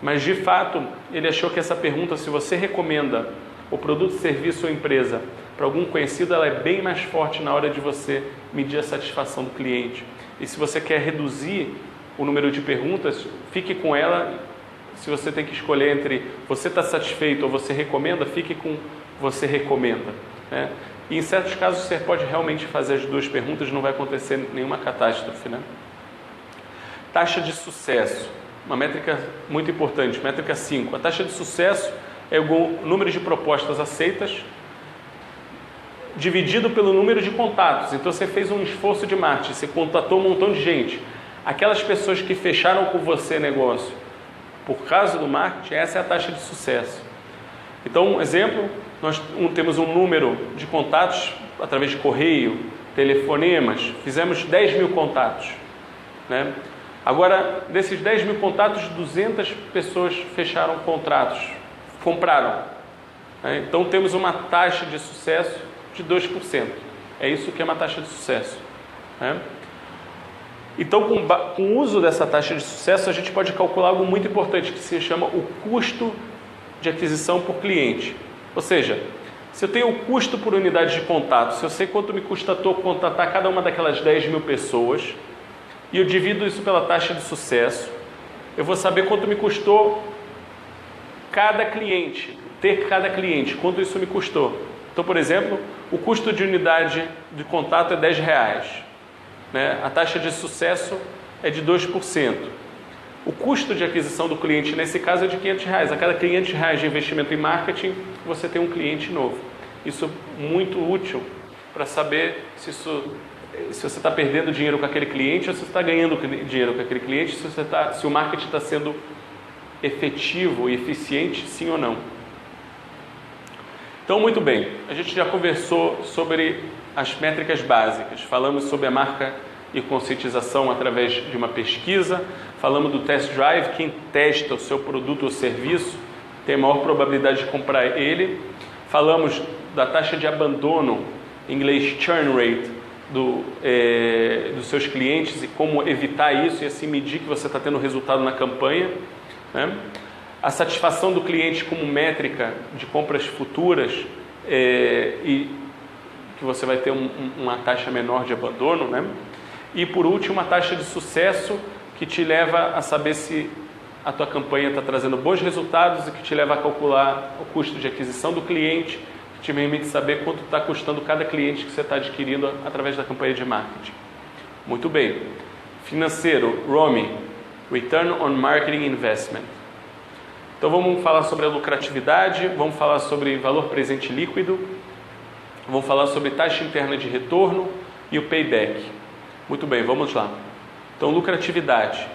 Speaker 1: mas de fato ele achou que essa pergunta, se você recomenda o produto, serviço ou empresa para algum conhecido, ela é bem mais forte na hora de você medir a satisfação do cliente. E se você quer reduzir o número de perguntas, fique com ela. Se você tem que escolher entre você está satisfeito ou você recomenda, fique com você recomenda, né? E em certos casos você pode realmente fazer as duas perguntas, não vai acontecer nenhuma catástrofe, né? Taxa de sucesso, uma métrica muito importante, métrica 5. A taxa de sucesso é o número de propostas aceitas dividido pelo número de contatos. Então você fez um esforço de marketing, você contatou um montão de gente. Aquelas pessoas que fecharam com você negócio por causa do marketing, essa é a taxa de sucesso. Então, um exemplo, nós temos um número de contatos através de correio, telefonemas, fizemos 10 mil contatos, né? Agora, desses 10 mil contatos, 200 pessoas fecharam contratos, compraram, né? Então temos uma taxa de sucesso de 2%. É isso que é uma taxa de sucesso, né? Então, com o uso dessa taxa de sucesso, a gente pode calcular algo muito importante, que se chama o custo de aquisição por cliente. Ou seja, se eu tenho o custo por unidade de contato, se eu sei quanto me custa contatar cada uma daquelas 10 mil pessoas, e eu divido isso pela taxa de sucesso, eu vou saber quanto me custou cada cliente, ter cada cliente, quanto isso me custou. Então, por exemplo, o custo de unidade de contato é R$10, né? A taxa de sucesso é de 2%. O custo de aquisição do cliente, nesse caso, é de R$500. A cada R$500 de investimento em marketing, você tem um cliente novo. Isso muito útil para saber se você está perdendo dinheiro com aquele cliente ou se você está ganhando dinheiro com aquele cliente, se o marketing está sendo efetivo e eficiente, sim ou não. Então, muito bem, a gente já conversou sobre as métricas básicas, falamos sobre a marca e conscientização através de uma pesquisa, falamos do test drive, quem testa o seu produto ou serviço tem a maior probabilidade de comprar ele, falamos da taxa de abandono, em inglês churn rate, dos seus clientes e como evitar isso e assim medir que você está tendo resultado na campanha, né? A satisfação do cliente como métrica de compras futuras e que você vai ter uma taxa menor de abandono, né? E por último, a taxa de sucesso que te leva a saber se a tua campanha está trazendo bons resultados e que te leva a calcular o custo de aquisição do cliente, que te permite saber quanto está custando cada cliente que você está adquirindo através da campanha de marketing. Muito bem. Financeiro, ROMI, Return on Marketing Investment. Então vamos falar sobre a lucratividade, vamos falar sobre valor presente líquido, vamos falar sobre taxa interna de retorno e o payback. Muito bem, vamos lá. Então, lucratividade.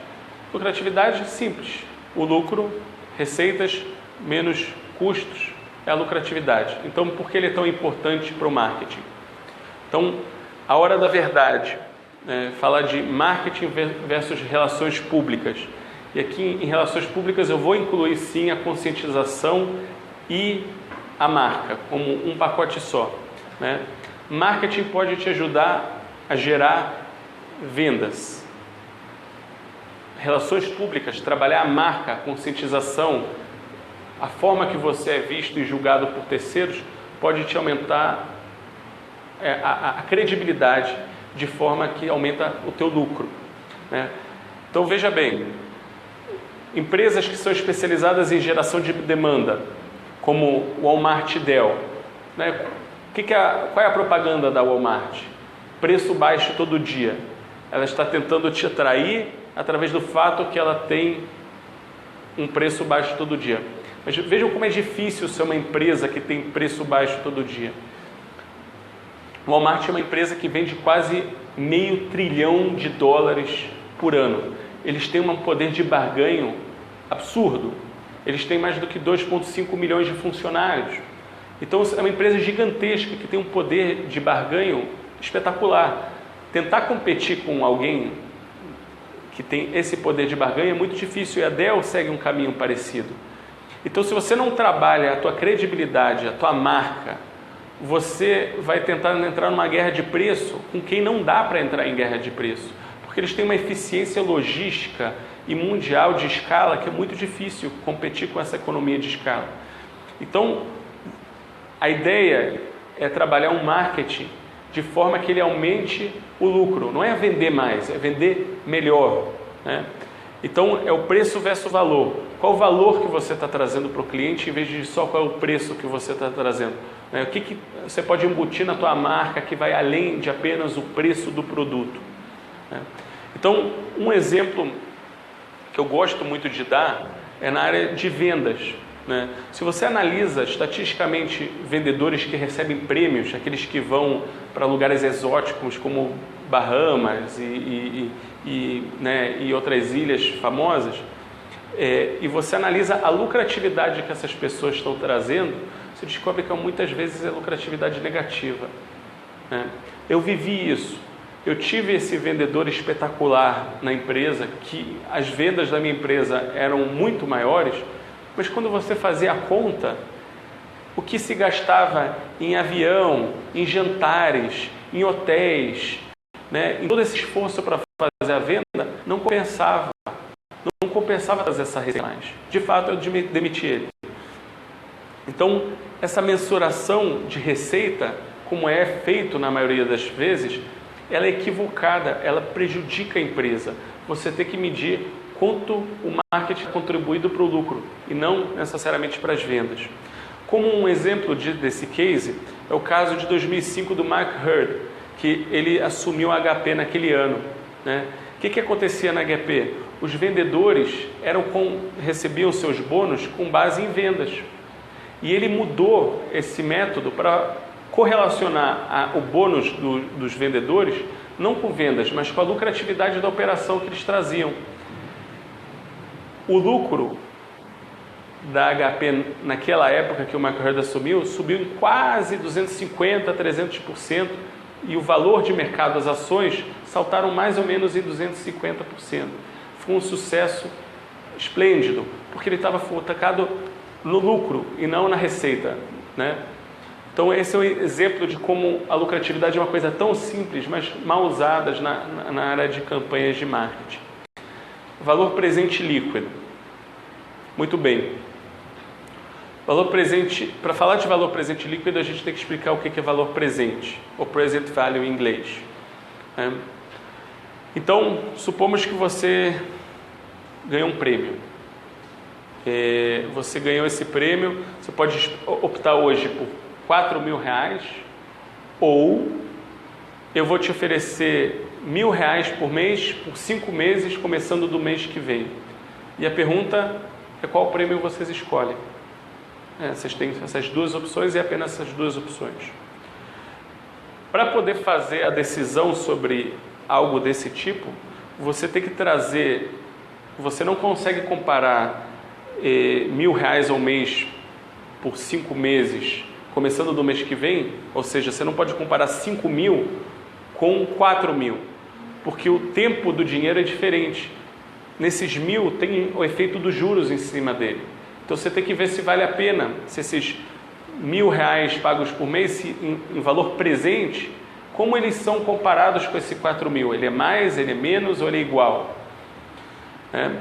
Speaker 1: Lucratividade simples. O lucro, receitas menos custos é a lucratividade. Então, por que ele é tão importante para o marketing? Então, a hora da verdade, falar de marketing versus relações públicas. E aqui em relações públicas eu vou incluir sim a conscientização e a marca como um pacote só, né? Marketing pode te ajudar a gerar vendas. Relações públicas, trabalhar a marca, a conscientização, a forma que você é visto e julgado por terceiros pode te aumentar a credibilidade de forma que aumenta o teu lucro, né? Então veja bem, empresas que são especializadas em geração de demanda, como Walmart e Dell, né? Qual é a propaganda da Walmart? Preço baixo todo dia. Ela está tentando te atrair através do fato que ela tem um preço baixo todo dia. Mas vejam como é difícil ser uma empresa que tem preço baixo todo dia. O Walmart é uma empresa que vende quase $500 bilhão por ano. Eles têm um poder de barganho absurdo. Eles têm mais do que 2,5 milhões de funcionários. Então é uma empresa gigantesca que tem um poder de barganho espetacular. Tentar competir com alguém que tem esse poder de barganho é muito difícil, e a Dell segue um caminho parecido. Então, se você não trabalha a tua credibilidade, a tua marca, você vai tentar entrar numa guerra de preço com quem não dá para entrar em guerra de preço, porque eles têm uma eficiência logística e mundial de escala que é muito difícil competir com essa economia de escala. Então, a ideia é trabalhar um marketing de forma que ele aumente o lucro. Não é vender mais, é vender melhor, né? Então, é o preço versus valor. Qual o valor que você está trazendo para o cliente, em vez de só qual é o preço que você está trazendo? O que você pode embutir na tua marca que vai além de apenas o preço do produto, né? Então, um exemplo que eu gosto muito de dar é na área de vendas, né? Se você analisa estatisticamente vendedores que recebem prêmios, aqueles que vão para lugares exóticos como Bahamas e outras ilhas famosas, e você analisa a lucratividade que essas pessoas estão trazendo, você descobre que muitas vezes é lucratividade negativa, né? Eu vivi isso. Eu tive esse vendedor espetacular na empresa, que as vendas da minha empresa eram muito maiores, mas quando você fazia a conta, o que se gastava em avião, em jantares, em hotéis, né, em todo esse esforço para fazer a venda, não compensava trazer essa receita mais. De fato, eu demiti ele. Então, essa mensuração de receita, como é feito na maioria das vezes, ela é equivocada, ela prejudica a empresa. Você tem que medir quanto o marketing é contribuído para o lucro e não necessariamente para as vendas. Como um exemplo desse case, é o caso de 2005 do Mark Hurd, que ele assumiu a HP naquele ano, né? O que acontecia na HP? Os vendedores recebiam seus bônus com base em vendas. E ele mudou esse método para correlacionar o bônus dos vendedores não com vendas, mas com a lucratividade da operação que eles traziam. O lucro da HP naquela época que o McCurdy assumiu, subiu em quase 250%, 300%, e o valor de mercado das ações saltaram mais ou menos em 250%. Foi um sucesso esplêndido, porque ele estava focado no lucro e não na receita, né? Então esse é um exemplo de como a lucratividade é uma coisa tão simples, mas mal usada na área de campanhas de marketing. Valor presente líquido. Muito bem. Valor presente, para falar de valor presente líquido, a gente tem que explicar o que é valor presente, ou present value em inglês. Então, supomos que você ganhou um prêmio. Você ganhou esse prêmio, você pode optar hoje por R$4.000, ou eu vou te oferecer R$1.000 por mês, por 5 meses, começando do mês que vem. E a pergunta é qual prêmio vocês escolhem. Vocês têm essas duas opções e apenas essas duas opções. Para poder fazer a decisão sobre algo desse tipo, você tem que trazer... Você não consegue comparar R$1.000 ao mês por 5 meses, começando do mês que vem, ou seja, você não pode comparar 5.000 com 4.000, porque o tempo do dinheiro é diferente. Nesses 1.000 tem o efeito dos juros em cima dele. Então você tem que ver se vale a pena, se esses R$1.000 pagos por mês, em valor presente, como eles são comparados com esse 4.000. Ele é mais, ele é menos ou ele é igual?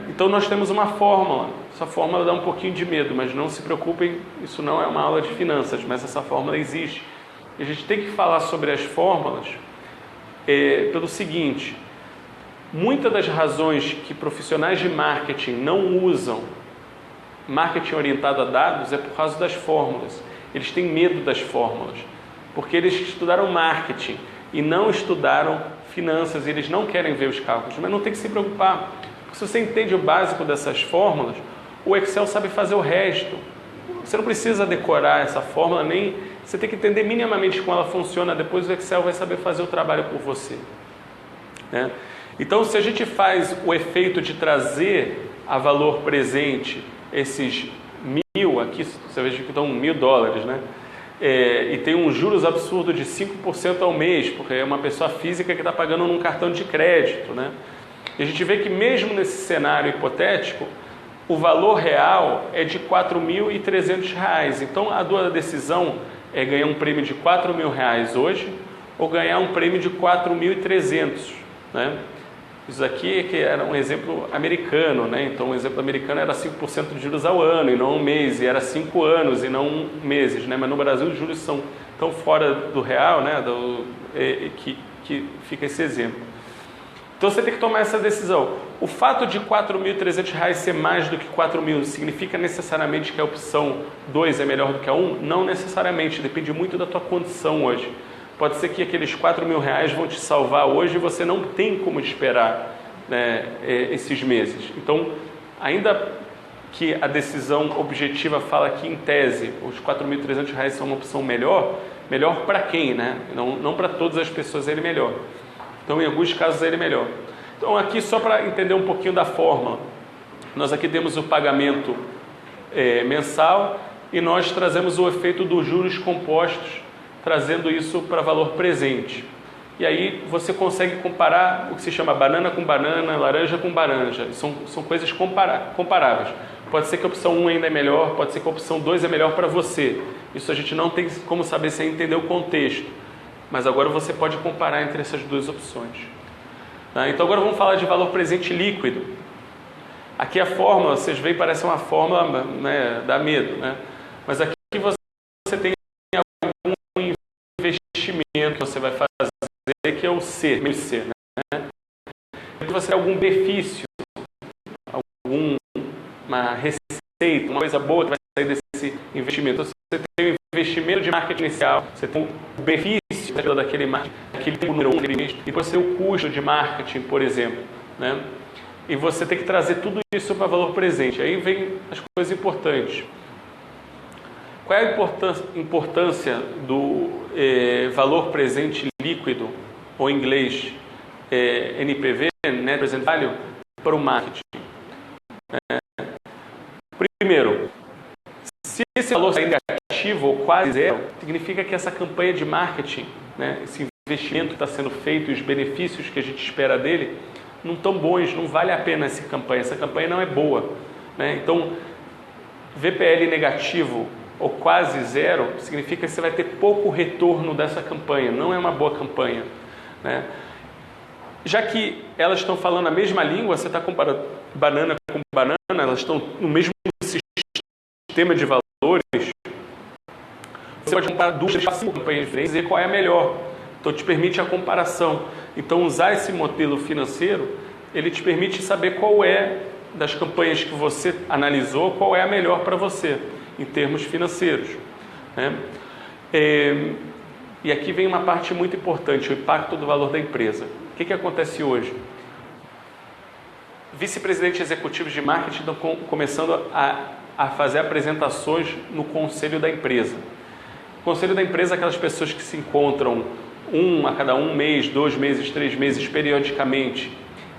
Speaker 1: Então nós temos uma fórmula. Essa fórmula dá um pouquinho de medo, mas não se preocupem, isso não é uma aula de finanças, mas essa fórmula existe. E a gente tem que falar sobre as fórmulas pelo seguinte: muitas das razões que profissionais de marketing não usam marketing orientado a dados é por causa das fórmulas. Eles têm medo das fórmulas, porque eles estudaram marketing e não estudaram finanças, e eles não querem ver os cálculos, mas não tem que se preocupar, porque se você entende o básico dessas fórmulas, o Excel sabe fazer o resto. Você não precisa decorar essa fórmula, nem você tem que entender minimamente como ela funciona, depois o Excel vai saber fazer o trabalho por você, né? Então, se a gente faz o efeito de trazer a valor presente esses 1.000, aqui você veja que estão $1.000, né? E tem um juros absurdo de 5% ao mês, porque é uma pessoa física que está pagando num cartão de crédito, né? E a gente vê que mesmo nesse cenário hipotético, o valor real é de R$4.300. Então a tua decisão é ganhar um prêmio de R$4.000 hoje ou ganhar um prêmio de R$4.300, né? Isso aqui que era um exemplo americano, né? Então, o exemplo americano era 5% de juros ao ano e não um mês, e era 5 anos e não meses, né? Mas no Brasil os juros são tão fora do real, né? Que fica esse exemplo. Então, você tem que tomar essa decisão. O fato de R$4.300 ser mais do que 4.000 significa necessariamente que a opção 2 é melhor do que a 1? Não necessariamente, depende muito da tua condição hoje. Pode ser que aqueles R$4.000 vão te salvar hoje e você não tem como esperar, né, esses meses. Então, ainda que a decisão objetiva fala que, em tese, os R$4.300 são uma opção melhor para quem, né? Não para todas as pessoas ele é melhor. Então, em alguns casos, ele é melhor. Então, aqui, só para entender um pouquinho da fórmula, nós aqui temos o pagamento mensal e nós trazemos o efeito dos juros compostos, trazendo isso para valor presente. E aí você consegue comparar o que se chama banana com banana, laranja com laranja. São coisas comparáveis. Pode ser que a opção 1 ainda é melhor, pode ser que a opção 2 é melhor para você. Isso a gente não tem como saber sem entender o contexto. Mas agora você pode comparar entre essas duas opções. Tá? Então agora vamos falar de valor presente líquido. Aqui a fórmula, vocês veem, parece uma fórmula, né, dá medo, né? Mas aqui você tem investimento que você vai fazer, que é o C, né? Você tem algum benefício, uma receita, uma coisa boa que vai sair desse investimento. Então, você tem o investimento de marketing inicial, você tem o benefício daquele marketing, aquele número 1, e depois você tem o custo de marketing, por exemplo, né? E você tem que trazer tudo isso para valor presente. Aí vem as coisas importantes. Qual é a importância do valor presente líquido, ou em inglês NPV, Net Present Value, para o marketing? Primeiro, se esse valor é negativo ou quase zero, significa que essa campanha de marketing, né, esse investimento que está sendo feito e os benefícios que a gente espera dele não estão bons, não vale a pena essa campanha não é boa, né? Então, VPL negativo ou quase zero significa que você vai ter pouco retorno dessa campanha, não é uma boa campanha, né? Já que elas estão falando a mesma língua, você está comparando banana com banana, elas estão no mesmo sistema de valores, você pode comparar duas, cinco campanhas diferentes e ver qual é a melhor. Então, te permite a comparação. Então, usar esse modelo financeiro, ele te permite saber qual é, das campanhas que você analisou, qual é a melhor para você, em termos financeiros, né? E aqui vem uma parte muito importante, o impacto do valor da empresa. O que acontece hoje? Vice-presidentes executivos de marketing estão começando a fazer apresentações no conselho da empresa. O conselho da empresa é aquelas pessoas que se encontram a cada um mês, 2 meses, 3 meses, periodicamente,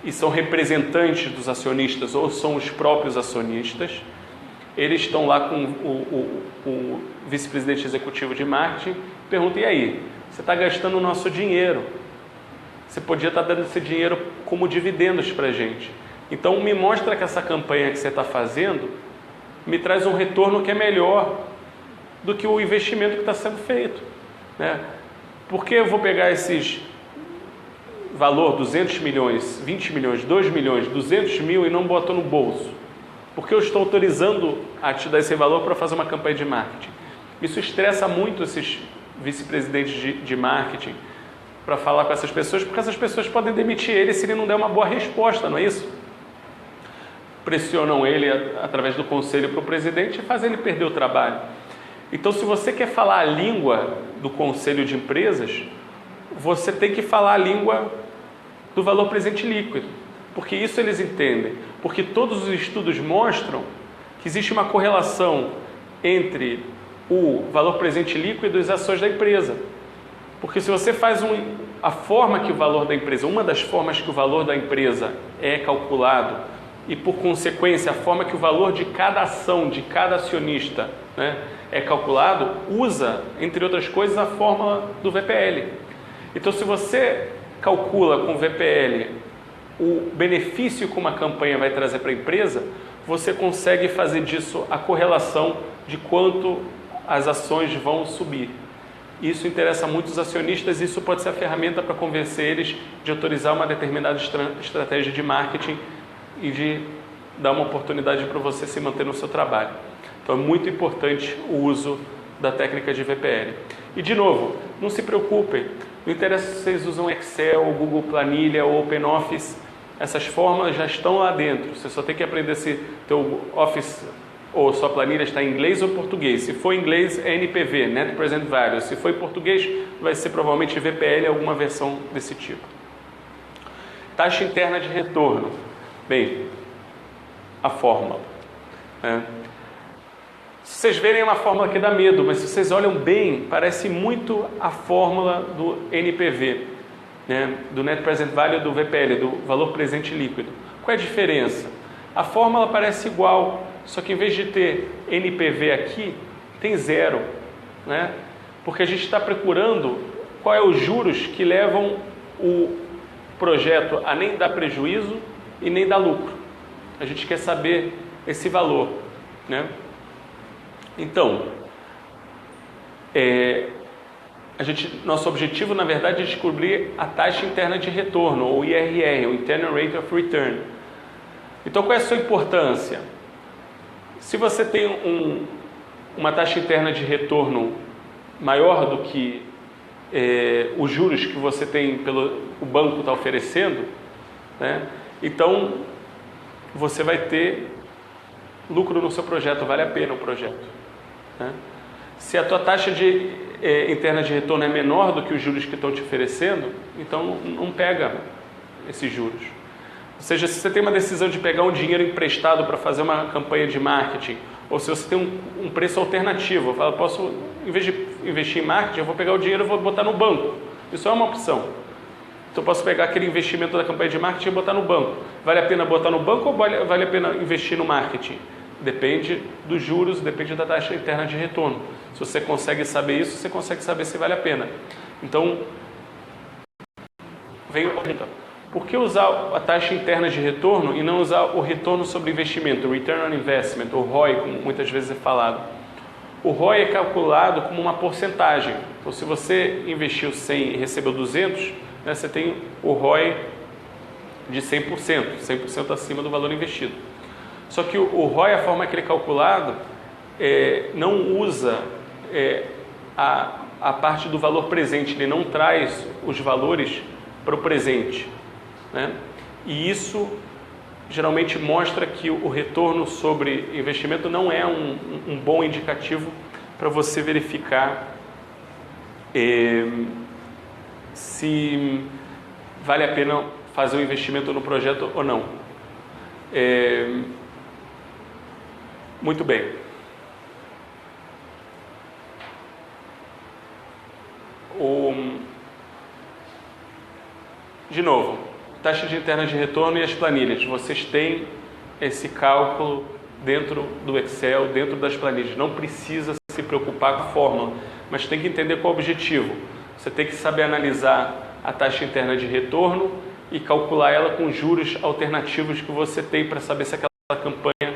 Speaker 1: e são representantes dos acionistas ou são os próprios acionistas. Eles estão lá com o vice-presidente executivo de marketing e perguntam: e aí, você está gastando o nosso dinheiro, você podia estar dando esse dinheiro como dividendos para a gente. Então me mostra que essa campanha que você está fazendo me traz um retorno que é melhor do que o investimento que está sendo feito, né? Porque eu vou pegar esses valor 200 milhões, 20 milhões, 2 milhões, 200 mil e não boto no bolso? Porque eu estou autorizando a te dar esse valor para fazer uma campanha de marketing. Isso estressa muito esses vice-presidentes de marketing para falar com essas pessoas, porque essas pessoas podem demitir ele se ele não der uma boa resposta, não é isso? Pressionam ele através do conselho para o presidente e fazem ele perder o trabalho. Então, se você quer falar a língua do conselho de empresas, você tem que falar a língua do valor presente líquido, porque isso eles entendem. Porque todos os estudos mostram que existe uma correlação entre o valor presente líquido e as ações da empresa. Porque se você faz a forma que o valor da empresa, uma das formas que o valor da empresa é calculado, e por consequência a forma que o valor de cada ação, de cada acionista, né, é calculado, usa, entre outras coisas, a fórmula do VPL. Então, se você calcula com o VPL o benefício que uma campanha vai trazer para a empresa, você consegue fazer disso a correlação de quanto as ações vão subir. Isso interessa muito os acionistas, isso pode ser a ferramenta para convencer eles de autorizar uma determinada estratégia de marketing e de dar uma oportunidade para você se manter no seu trabalho. Então é muito importante o uso da técnica de VPL. E de novo, não se preocupem, não interessa se vocês usam Excel, Google Planilha ou OpenOffice, essas fórmulas já estão lá dentro. Você só tem que aprender se teu Office ou sua planilha está em inglês ou português. Se for em inglês é NPV, Net Present Value. Se for em português vai ser provavelmente VPL, alguma versão desse tipo. Taxa interna de retorno. Bem, a fórmula, né? Se vocês verem, é uma fórmula que dá medo, mas se vocês olham bem, parece muito a fórmula do NPV, né? Do Net Present Value, do VPL, do valor presente líquido. Qual é a diferença? A fórmula parece igual, só que em vez de ter NPV aqui, tem zero, né? Porque a gente está procurando qual é os juros que levam o projeto a nem dar prejuízo e nem dar lucro. A gente quer saber esse valor, né? Então, nosso objetivo, na verdade, é descobrir a taxa interna de retorno, ou IRR, o Internal Rate of Return. Então, qual é a sua importância? Se você tem uma taxa interna de retorno maior do que os juros que você tem o banco está oferecendo, né? Então você vai ter lucro no seu projeto, vale a pena o projeto, né? Se a tua taxa interna de retorno é menor do que os juros que estão te oferecendo, então não pega esses juros. Ou seja, se você tem uma decisão de pegar um dinheiro emprestado para fazer uma campanha de marketing, Ou se você tem um preço alternativo, eu falo, posso, em vez de investir em marketing, eu vou pegar o dinheiro e vou botar no banco. Isso é uma opção. Então eu posso pegar aquele investimento da campanha de marketing e botar no banco. Vale a pena botar no banco ou vale a pena investir no marketing? Depende dos juros, depende da taxa interna de retorno. Se você consegue saber isso, você consegue saber se vale a pena. Então, vem a pergunta: por que usar a taxa interna de retorno e não usar o retorno sobre investimento, o Return on Investment, o ROI, como muitas vezes é falado? O ROI é calculado como uma porcentagem. Então, se você investiu 100 e recebeu 200, né, você tem o ROI de 100%, 100% acima do valor investido. Só que o ROI, a forma que ele é calculado, não usa a parte do valor presente, ele não traz os valores para o presente, né? E isso geralmente mostra que o retorno sobre investimento não é um bom indicativo para você verificar se vale a pena fazer o investimento no projeto ou não. Muito bem. De novo, taxa de interna de retorno e as planilhas. Vocês têm esse cálculo dentro do Excel, dentro das planilhas. Não precisa se preocupar com a fórmula, mas tem que entender qual é o objetivo. Você tem que saber analisar a taxa interna de retorno e calcular ela com juros alternativos que você tem para saber se aquela campanha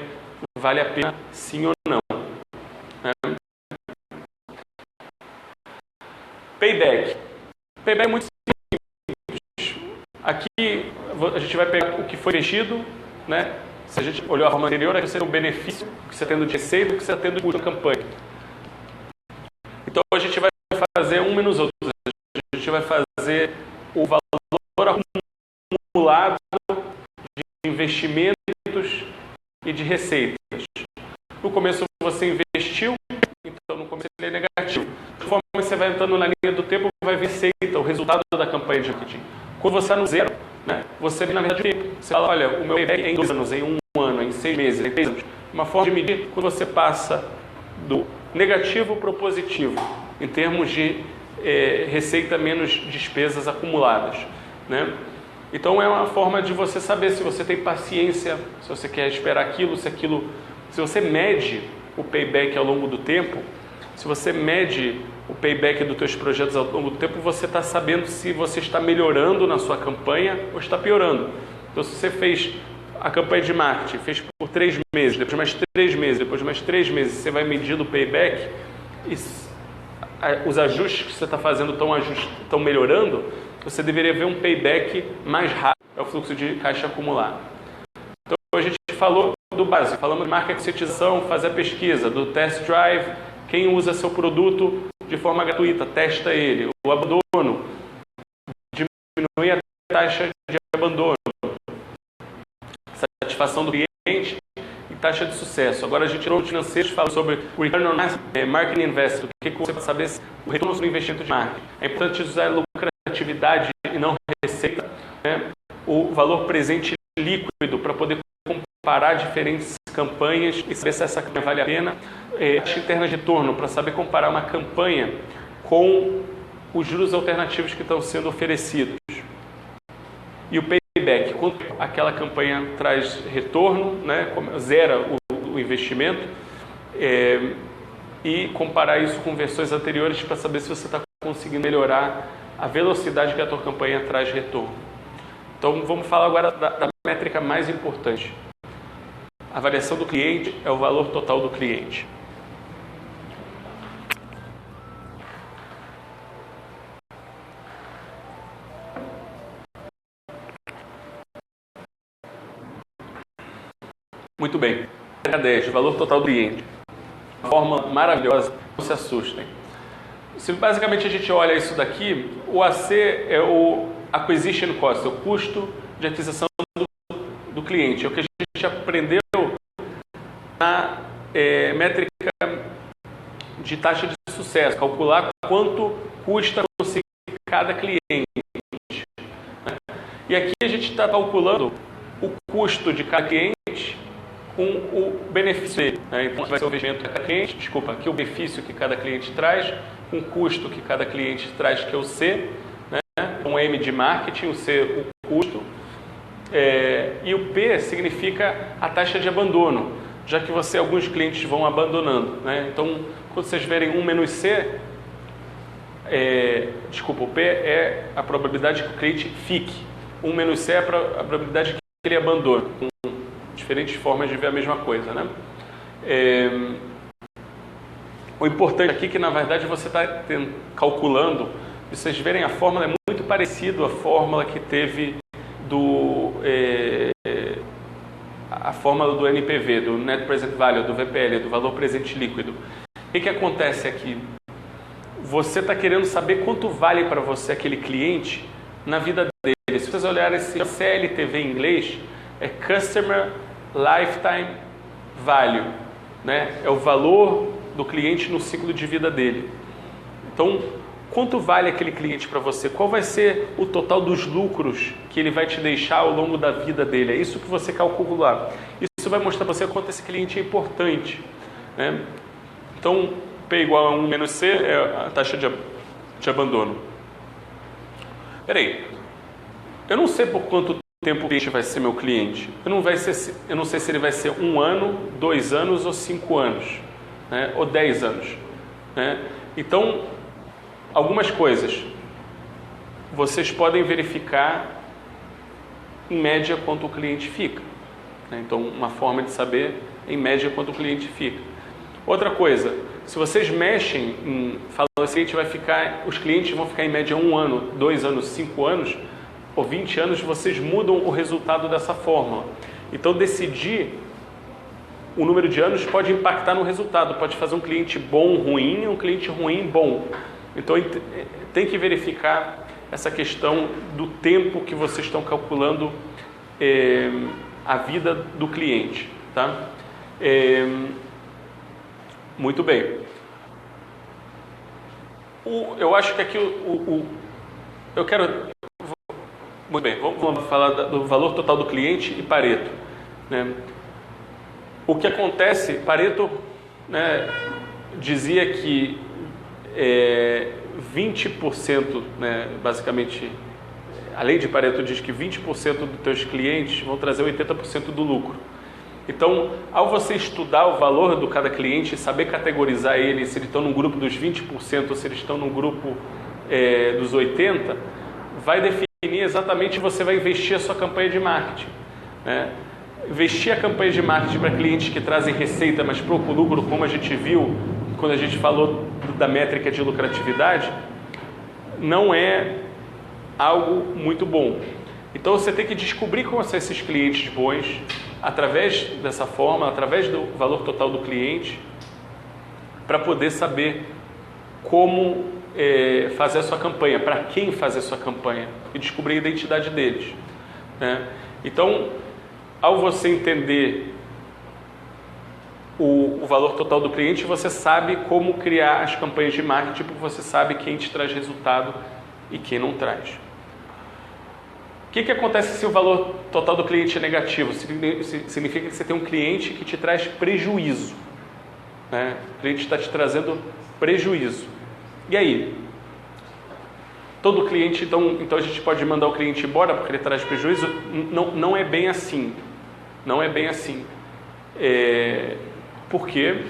Speaker 1: vale a pena sim ou não. Payback. Payback é muito simples. Aqui a gente vai pegar o que foi investido, né? Se a gente olhou a forma anterior, aqui você tem o benefício que você está tendo de receita e o que você está tendo de custo da campanha. Então a gente vai fazer um menos outro. A gente vai fazer o valor acumulado de investimentos e de receitas. No começo você investiu, então no começo ele é negativo. Conforme você vai entrando na linha do tempo, vai ver receita, o resultado da campanha de marketing. Quando você está no zero, né, você vê na verdade o tempo. Você fala, olha, o meu payback é em 2 anos, em 1 ano, em 6 meses, em 3 anos. Uma forma de medir quando você passa do negativo para o positivo, em termos de receita menos despesas acumuladas, né? Então é uma forma de você saber se você tem paciência, se você quer esperar aquilo, se você mede o payback ao longo do tempo, se você mede o payback dos teus projetos ao longo do tempo, você está sabendo se você está melhorando na sua campanha ou está piorando. Então, se você fez a campanha de marketing, fez por 3 meses, depois mais 3 meses, depois mais 3 meses, você vai medindo o payback e os ajustes que você está fazendo estão melhorando, você deveria ver um payback mais rápido, é o fluxo de caixa acumulado. Então, a gente falou do básico, falamos de marketização, fazer a pesquisa, do test drive, quem usa seu produto de forma gratuita, testa ele, o abandono, diminuir a taxa de abandono, satisfação do cliente e taxa de sucesso. Agora a gente tirou os financeiros, fala sobre o return on marketing investment, o que você vai saber o retorno sobre o investimento de marketing. É importante usar lucratividade e não receita, né? O valor presente líquido para poder comparar diferentes campanhas e saber se essa campanha vale a pena. Taxa interna de retorno para saber comparar uma campanha com os juros alternativos que estão sendo oferecidos. E o payback, quanto aquela campanha traz retorno, né, zera o investimento, e comparar isso com versões anteriores para saber se você está conseguindo melhorar a velocidade que a tua campanha traz retorno. Então vamos falar agora da métrica mais importante. A avaliação do cliente é o valor total do cliente. Muito bem. 10, valor total do cliente. Uma forma maravilhosa, não se assustem. Se basicamente a gente olha isso daqui, o AC é o Acquisition Cost, é o custo de aquisição do cliente. É o que a gente aprendeu na métrica de taxa de sucesso, calcular quanto custa conseguir cada cliente. E aqui a gente está calculando o custo de cada cliente o benefício dele, né? Então vai ser o investimento de cada cliente, aqui o benefício que cada cliente traz, um custo que cada cliente traz, que é o C, né? Um M de marketing, o C o custo, e o P significa a taxa de abandono, já que alguns clientes vão abandonando, né? Então, quando vocês verem 1 menos C, o P é a probabilidade que o cliente fique, 1 menos C é a probabilidade que ele abandone, com diferentes formas de ver a mesma coisa, né? O importante aqui é que, na verdade, você está calculando, e vocês verem a fórmula é muito parecida à fórmula que teve a fórmula do NPV, do Net Present Value, do VPL, do valor presente líquido. O que acontece aqui? Você está querendo saber quanto vale para você aquele cliente na vida dele. Se vocês olharem esse CLTV em inglês, é Customer Lifetime Value, né? É o valor do cliente no ciclo de vida dele. Então, quanto vale aquele cliente para você? Qual vai ser o total dos lucros que ele vai te deixar ao longo da vida dele? É isso que você calcula. Isso vai mostrar para você quanto esse cliente é importante, né? Então, P igual a 1 menos C é a taxa de abandono. Peraí, eu não sei por quanto tempo o cliente vai ser meu cliente. Eu não sei se ele vai ser 1 ano, 2 anos ou 5 anos, né? Ou 10 anos, né? Então, algumas coisas vocês podem verificar em média quanto o cliente fica, né? Então, uma forma de saber em média quanto o cliente fica. Outra coisa, se vocês mexem falando assim, os clientes vão ficar em média 1 ano, 2 anos, 5 anos ou 20 anos, vocês mudam o resultado dessa fórmula. Então, decidir o número de anos pode impactar no resultado, pode fazer um cliente bom ruim e um cliente ruim bom. Então, tem que verificar essa questão do tempo que vocês estão calculando a vida do cliente, tá? Muito bem. Eu acho que aqui eu quero... Muito bem, vamos falar do valor total do cliente e Pareto, né? O que acontece, Pareto, né, dizia que 20%, né, basicamente, a lei de Pareto diz que 20% dos teus clientes vão trazer 80% do lucro. Então, ao você estudar o valor do cada cliente, saber categorizar ele, se eles estão no grupo dos 20% ou se eles estão no grupo dos 80%, vai definir exatamente você vai investir a sua campanha de marketing, né? Investir a campanha de marketing para clientes que trazem receita, mas pouco lucro, como a gente viu quando a gente falou da métrica de lucratividade, não é algo muito bom. Então você tem que descobrir como são esses clientes bons através dessa forma, através do valor total do cliente, para poder saber como fazer a sua campanha, para quem fazer a sua campanha e descobrir a identidade deles, né? Então, ao você entender o valor total do cliente, você sabe como criar as campanhas de marketing, porque você sabe quem te traz resultado e quem não traz. O que acontece se o valor total do cliente é negativo? Significa que você tem um cliente que te traz prejuízo, né? O cliente está te trazendo prejuízo. E aí? Todo cliente, então a gente pode mandar o cliente embora porque ele traz prejuízo? Não é bem assim. Não é bem assim. Por quê?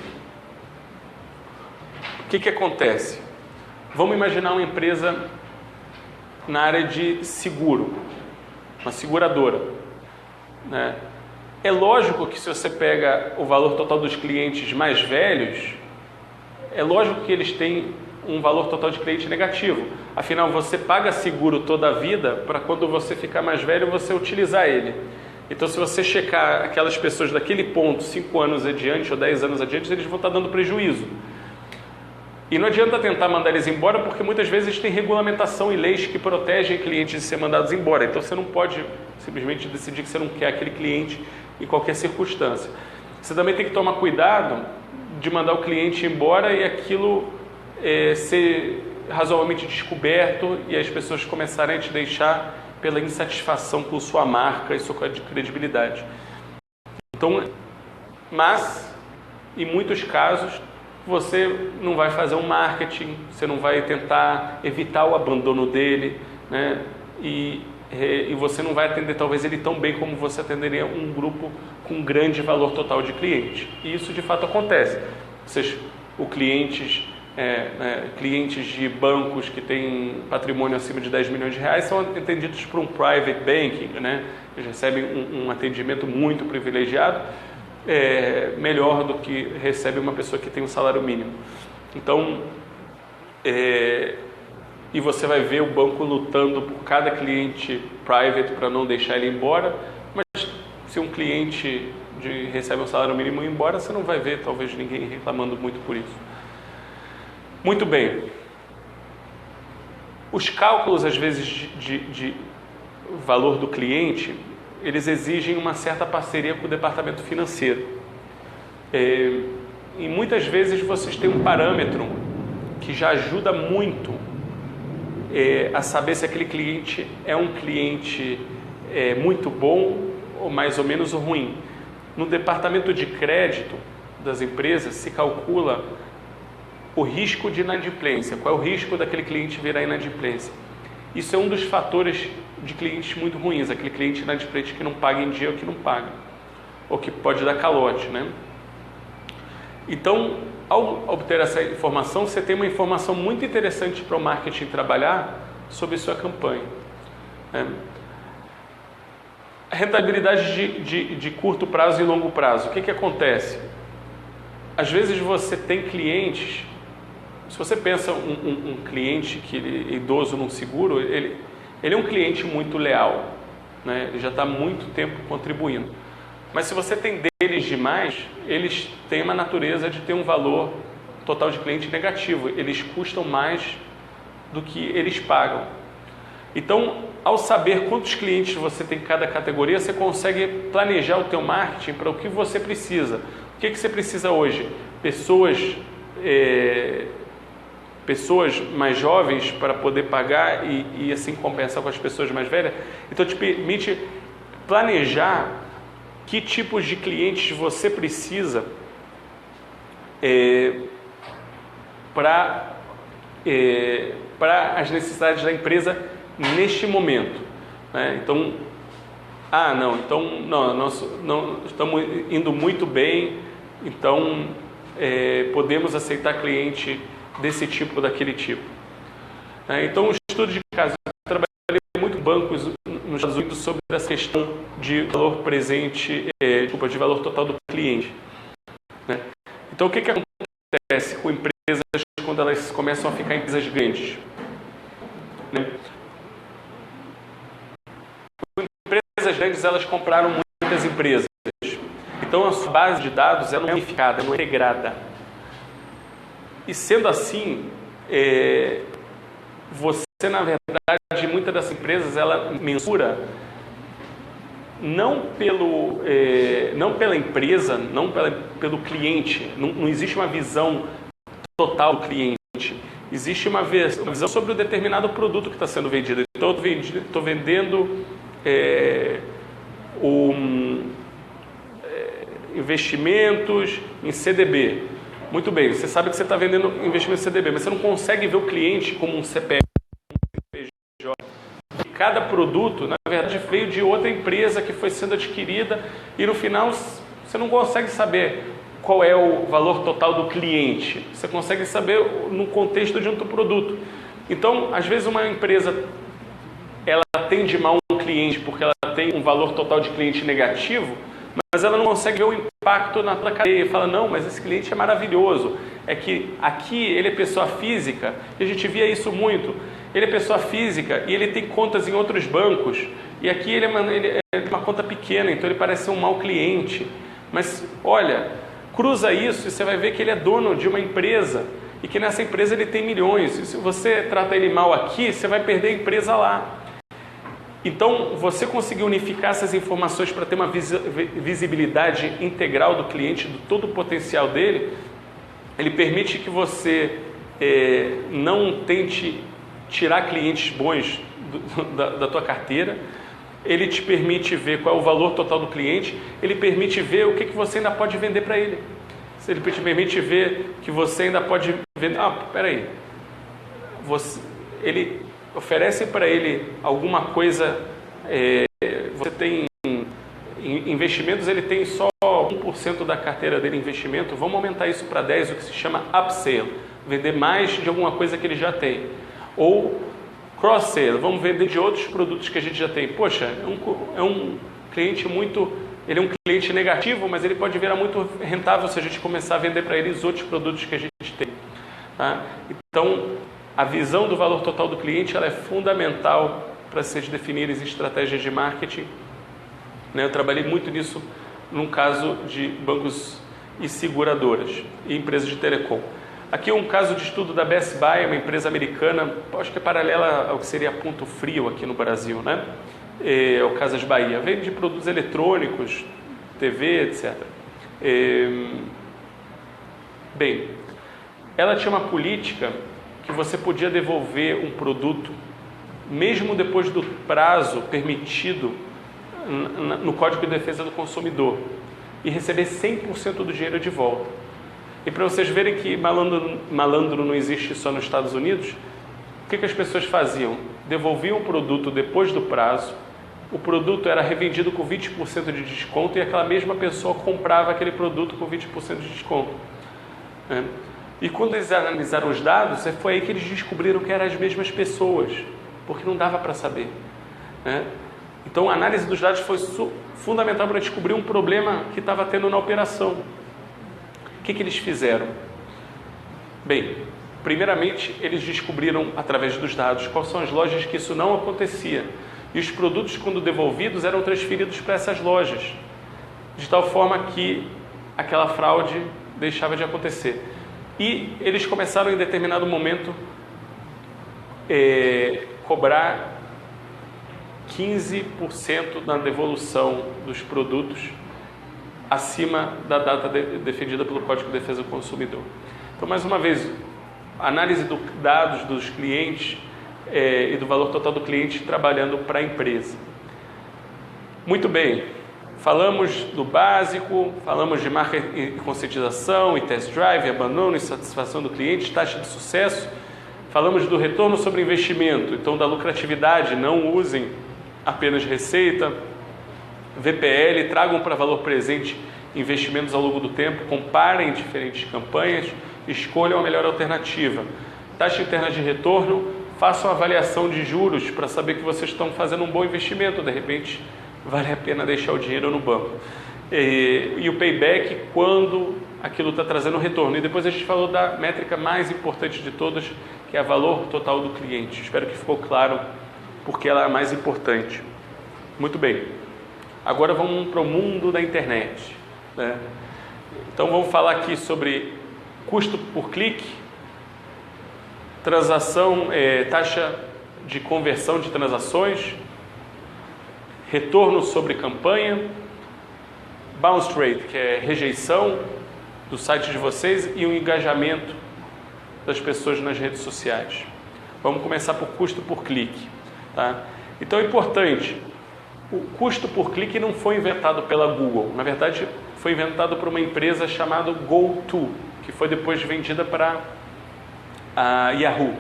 Speaker 1: O que acontece? Vamos imaginar uma empresa na área de seguro, uma seguradora, né? É lógico que se você pega o valor total dos clientes mais velhos, é lógico que eles têm um valor total de cliente negativo. Afinal, você paga seguro toda a vida para quando você ficar mais velho, você utilizar ele. Então, se você checar aquelas pessoas daquele ponto, 5 anos adiante ou 10 anos adiante, eles vão estar dando prejuízo. E não adianta tentar mandar eles embora, porque muitas vezes tem regulamentação e leis que protegem clientes de ser mandados embora. Então, você não pode simplesmente decidir que você não quer aquele cliente em qualquer circunstância. Você também tem que tomar cuidado de mandar o cliente embora e aquilo ser razoavelmente descoberto e as pessoas começarem a te deixar pela insatisfação com sua marca e sua credibilidade. Então, Mas, em muitos casos, você não vai fazer um marketing, você não vai tentar evitar o abandono dele, né? E você não vai atender talvez ele tão bem como você atenderia um grupo com grande valor total de cliente. E isso de fato acontece. Clientes de bancos que têm patrimônio acima de 10 milhões de reais são atendidos por um private banking, né? Eles recebem um atendimento muito privilegiado, melhor do que recebe uma pessoa que tem um salário mínimo. Então, e você vai ver o banco lutando por cada cliente private para não deixar ele embora, mas se um cliente recebe um salário mínimo e ir embora, você não vai ver talvez ninguém reclamando muito por isso. Muito bem. Os cálculos, às vezes, de valor do cliente, eles exigem uma certa parceria com o departamento financeiro. E muitas vezes vocês têm um parâmetro que já ajuda muito a saber se aquele cliente é um cliente muito bom ou mais ou menos ruim. No departamento de crédito das empresas se calcula o risco de inadimplência. Qual é o risco daquele cliente virar inadimplência? Isso é um dos fatores de clientes muito ruins, aquele cliente inadimplente que não paga em dia ou que não paga, ou que pode dar calote, né? Então, ao obter essa informação, você tem uma informação muito interessante para o marketing trabalhar sobre sua campanha. A rentabilidade de curto prazo e longo prazo. O que acontece? Às vezes você tem clientes, se você pensa um cliente que é idoso num seguro, ele é um cliente muito leal, né? Ele já está há muito tempo contribuindo. Mas se você tem deles demais, eles têm uma natureza de ter um valor total de cliente negativo. Eles custam mais do que eles pagam. Então, ao saber quantos clientes você tem em cada categoria, você consegue planejar o teu marketing para o que você precisa. O que você precisa hoje? Pessoas mais jovens para poder pagar e assim compensar com as pessoas mais velhas. Então, te permite planejar que tipos de clientes você precisa para as necessidades da empresa neste momento, né? Então, nós não estamos indo muito bem, então podemos aceitar cliente desse tipo ou daquele tipo. Então, o estudo de caso, eu trabalhei muito em bancos nos Estados Unidos sobre essa questão de valor presente, de valor total do cliente, né? Então, o que acontece com empresas quando elas começam a ficar empresas grandes, né? Empresas grandes, elas compraram muitas empresas. Então, a sua base de dados ela não é unificada, não é integrada. E sendo assim, você, na verdade, muitas dessas empresas, ela mensura não pela empresa, não pelo cliente. Não existe uma visão total do cliente. Existe uma visão sobre o determinado produto que está sendo vendido. Então, eu estou vendendo investimentos em CDB. Muito bem, você sabe que você está vendendo investimento em CDB, mas você não consegue ver o cliente como um CPF, um CNPJ. E cada produto, na verdade, veio de outra empresa que foi sendo adquirida e no final você não consegue saber qual é o valor total do cliente. Você consegue saber no contexto de um produto. Então, às vezes uma empresa ela atende mal um cliente porque ela tem um valor total de cliente negativo, mas ela não consegue ver o impacto na tua cadeia e fala, não, mas esse cliente é maravilhoso. É que aqui ele é pessoa física, e a gente via isso muito. Ele é pessoa física e ele tem contas em outros bancos, e aqui ele é uma conta pequena, então ele parece ser um mau cliente. Mas, olha, cruza isso e você vai ver que ele é dono de uma empresa, e que nessa empresa ele tem milhões. E se você trata ele mal aqui, você vai perder a empresa lá. Então, você conseguir unificar essas informações para ter uma visibilidade integral do cliente, do todo o potencial dele, ele permite que você não tente tirar clientes bons da tua carteira ele te permite ver qual é o valor total do cliente, ele permite ver o que você ainda pode vender para ele. Ele te permite ver que você ainda pode vender. Peraí. Ele oferece para ele alguma coisa. Você tem investimentos, ele tem só 1% da carteira dele em investimento. Vamos aumentar isso para 10%, o que se chama upsell. Vender mais de alguma coisa que ele já tem. Ou cross-sell, vamos vender de outros produtos que a gente já tem. Poxa, é um cliente muito... Ele é um cliente negativo, mas ele pode virar muito rentável se a gente começar a vender para ele os outros produtos que a gente tem. Tá? Então, a visão do valor total do cliente ela é fundamental para se definirem estratégias de marketing. Eu trabalhei muito nisso num caso de bancos e seguradoras e empresas de telecom. Aqui é um caso de estudo da Best Buy, uma empresa americana, acho que é paralela ao que seria Ponto Frio aqui no Brasil, né? É o Casas Bahia. Vende produtos eletrônicos, TV, etc. Bem, ela tinha uma política que você podia devolver um produto mesmo depois do prazo permitido no Código de Defesa do Consumidor e receber 100% do dinheiro de volta. E para vocês verem que malandro não existe só nos Estados Unidos, o que as pessoas faziam? Devolviam o produto depois do prazo, o produto era revendido com 20% de desconto e aquela mesma pessoa comprava aquele produto com 20% de desconto. E quando eles analisaram os dados, foi aí que eles descobriram que eram as mesmas pessoas, porque não dava para saber. Então a análise dos dados foi fundamental para descobrir um problema que estava tendo na operação. O que eles fizeram? Bem, primeiramente eles descobriram através dos dados quais são as lojas que isso não acontecia. E os produtos, quando devolvidos, eram transferidos para essas lojas, de tal forma que aquela fraude deixava de acontecer. E eles começaram em determinado momento cobrar 15% na devolução dos produtos acima da data defendida pelo Código de Defesa do Consumidor. Então, mais uma vez, a análise dos dados dos clientes e do valor total do cliente trabalhando para a empresa. Muito bem, falamos do básico, falamos de marca e conscientização, e test drive, abandono e satisfação do cliente, taxa de sucesso, falamos do retorno sobre investimento, então da lucratividade, não usem apenas receita, VPL, tragam para valor presente investimentos ao longo do tempo, comparem diferentes campanhas, escolham a melhor alternativa. Taxa interna de retorno, façam avaliação de juros para saber que vocês estão fazendo um bom investimento, de repente vale a pena deixar o dinheiro no banco. E o payback quando aquilo está trazendo retorno. E depois a gente falou da métrica mais importante de todas, que é o valor total do cliente. Espero que ficou claro porque ela é a mais importante. Muito bem. Agora vamos para o mundo da internet. Então vamos falar aqui sobre custo por clique, transação, taxa de conversão de transações, retorno sobre campanha, bounce rate, que é rejeição do site de vocês, e o engajamento das pessoas nas redes sociais. Vamos começar por custo por clique. Tá? Então é importante, o custo por clique não foi inventado pela Google, na verdade foi inventado por uma empresa chamada GoTo, que foi depois vendida para a Yahoo.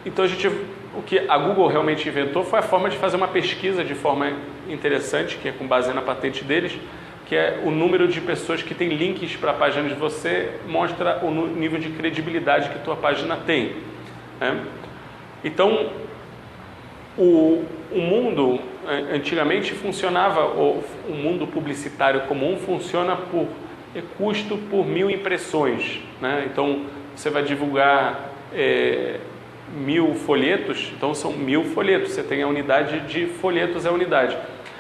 Speaker 1: Então o que a Google realmente inventou foi a forma de fazer uma pesquisa de forma interessante, que é com base na patente deles, que é o número de pessoas que têm links para a página de você, mostra o nível de credibilidade que tua página tem. Então, o mundo, antigamente funcionava, o mundo publicitário comum funciona por custo por 1000 impressões. Então, você vai divulgar 1000 folhetos, então são 1000 folhetos, você tem a unidade de folhetos, é a unidade.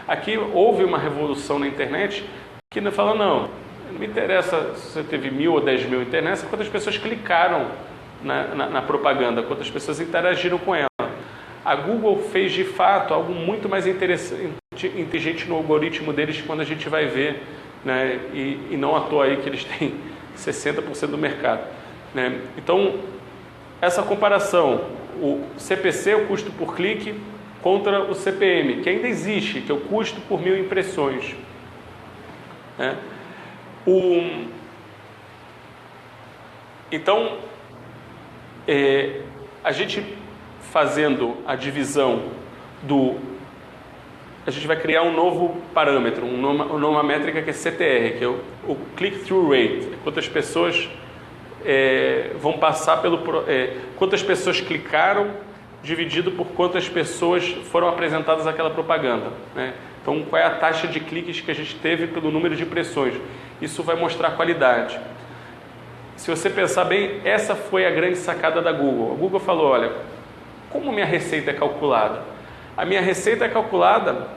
Speaker 1: Aqui houve uma revolução na internet que fala, não me interessa se você teve 1000 ou 10.000, interessa quantas pessoas clicaram na propaganda, quantas pessoas interagiram com ela. A Google fez de fato algo muito mais interessante, inteligente no algoritmo deles, quando a gente vai ver, e não à toa aí que eles têm 60% do mercado. Então, essa comparação, o CPC, o custo por clique, contra o CPM, que ainda existe, que é o custo por 1000 impressões. Né? Então, a gente fazendo a divisão a gente vai criar um novo parâmetro, uma métrica que é CTR, que é o Click-Through Rate, quantas pessoas vão passar quantas pessoas clicaram dividido por quantas pessoas foram apresentadas àquela propaganda, né? Então, qual é a taxa de cliques que a gente teve pelo número de impressões? Isso vai mostrar a qualidade. Se você pensar bem, essa foi a grande sacada da Google. A Google falou, olha, como minha receita é calculada? A minha receita é calculada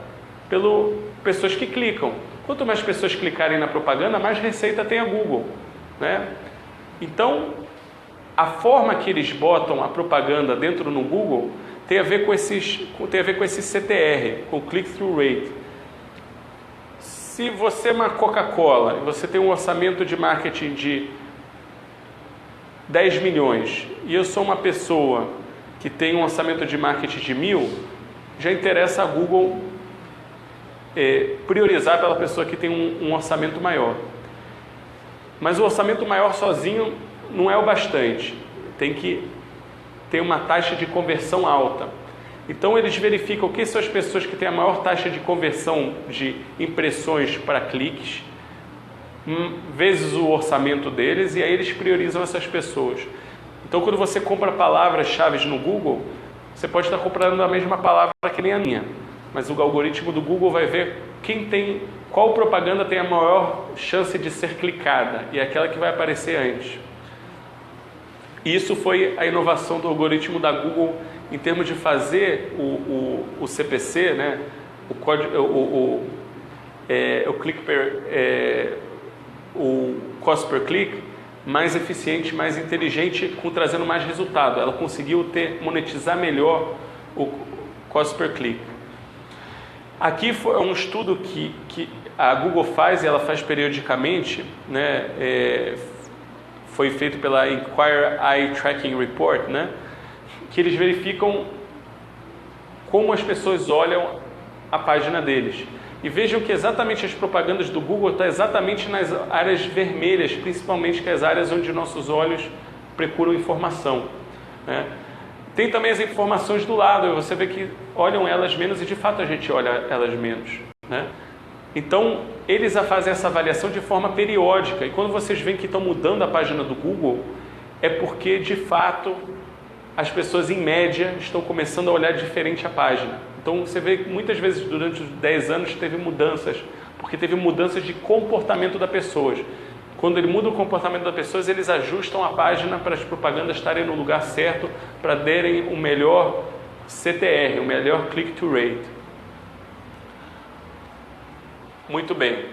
Speaker 1: pelas pessoas que clicam. Quanto mais pessoas clicarem na propaganda, mais receita tem a Google, né? Então, a forma que eles botam a propaganda dentro no Google tem a ver com esse CTR, com o Click-Through Rate. Se você é uma Coca-Cola e você tem um orçamento de marketing de 10 milhões e eu sou uma pessoa que tem um orçamento de marketing de 1000, já interessa a Google priorizar pela pessoa que tem um orçamento maior. Mas o orçamento maior sozinho não é o bastante. Tem que ter uma taxa de conversão alta. Então eles verificam quem são as pessoas que têm a maior taxa de conversão de impressões para cliques, vezes o orçamento deles, e aí eles priorizam essas pessoas. Então, quando você compra palavras-chave no Google, você pode estar comprando a mesma palavra que nem a minha, mas o algoritmo do Google vai ver qual propaganda tem a maior chance de ser clicada, e é aquela que vai aparecer antes. E isso foi a inovação do algoritmo da Google em termos de fazer o CPC, né? O cost per click mais eficiente, mais inteligente, trazendo mais resultado. Ela conseguiu monetizar melhor o cost per click. Aqui foi um estudo que a Google faz, e ela faz periodicamente, né? Foi feito pela Inquirer Eye Tracking Report, né? Que eles verificam como as pessoas olham a página deles. E vejam que exatamente as propagandas do Google estão exatamente nas áreas vermelhas, principalmente que é as áreas onde nossos olhos procuram informação, né? Tem também as informações do lado, você vê que olham elas menos e de fato a gente olha elas menos, né? Então, eles fazem essa avaliação de forma periódica, e quando vocês veem que estão mudando a página do Google, é porque de fato as pessoas em média estão começando a olhar diferente a página. Então você vê que muitas vezes durante os 10 anos teve mudanças, porque teve mudanças de comportamento das pessoas. Quando ele muda o comportamento das pessoas, eles ajustam a página para as propagandas estarem no lugar certo, para derem o melhor CTR, o melhor click-to rate. Muito bem.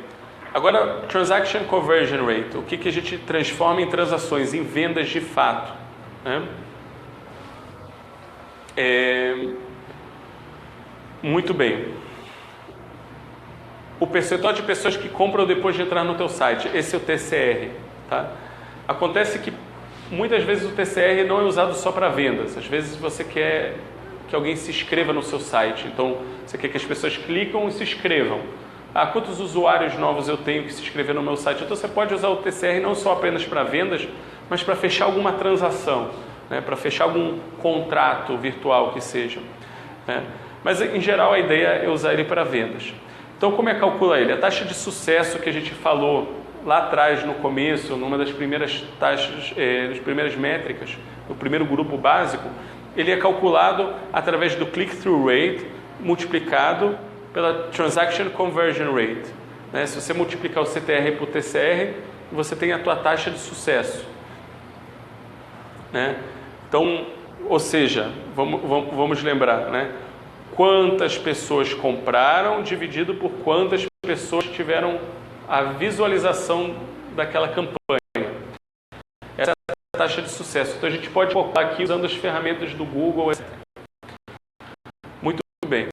Speaker 1: Agora, Transaction Conversion Rate, o que a gente transforma em transações, em vendas de fato, né? Muito bem. O percentual de pessoas que compram depois de entrar no teu site, esse é o TCR, tá? Acontece que muitas vezes o TCR não é usado só para vendas. Às vezes você quer que alguém se inscreva no seu site, então você quer que as pessoas clicam e se inscrevam. Quantos usuários novos eu tenho que se inscrever no meu site? Então você pode usar o TCR não só apenas para vendas, mas para fechar alguma transação, né? Para fechar algum contrato virtual que seja, né? Mas em geral a ideia é usar ele para vendas. Então como é que calcula ele? A taxa de sucesso que a gente falou lá atrás no começo, numa das primeiras taxas, das primeiras métricas, no primeiro grupo básico, ele é calculado através do click-through rate multiplicado pela Transaction Conversion Rate, né? Se você multiplicar o CTR por TCR, você tem a tua taxa de sucesso, né? Então, ou seja, vamos lembrar, né? Quantas pessoas compraram dividido por quantas pessoas tiveram a visualização daquela campanha. Essa é a taxa de sucesso. Então a gente pode colocar aqui usando as ferramentas do Google, etc. Muito bem.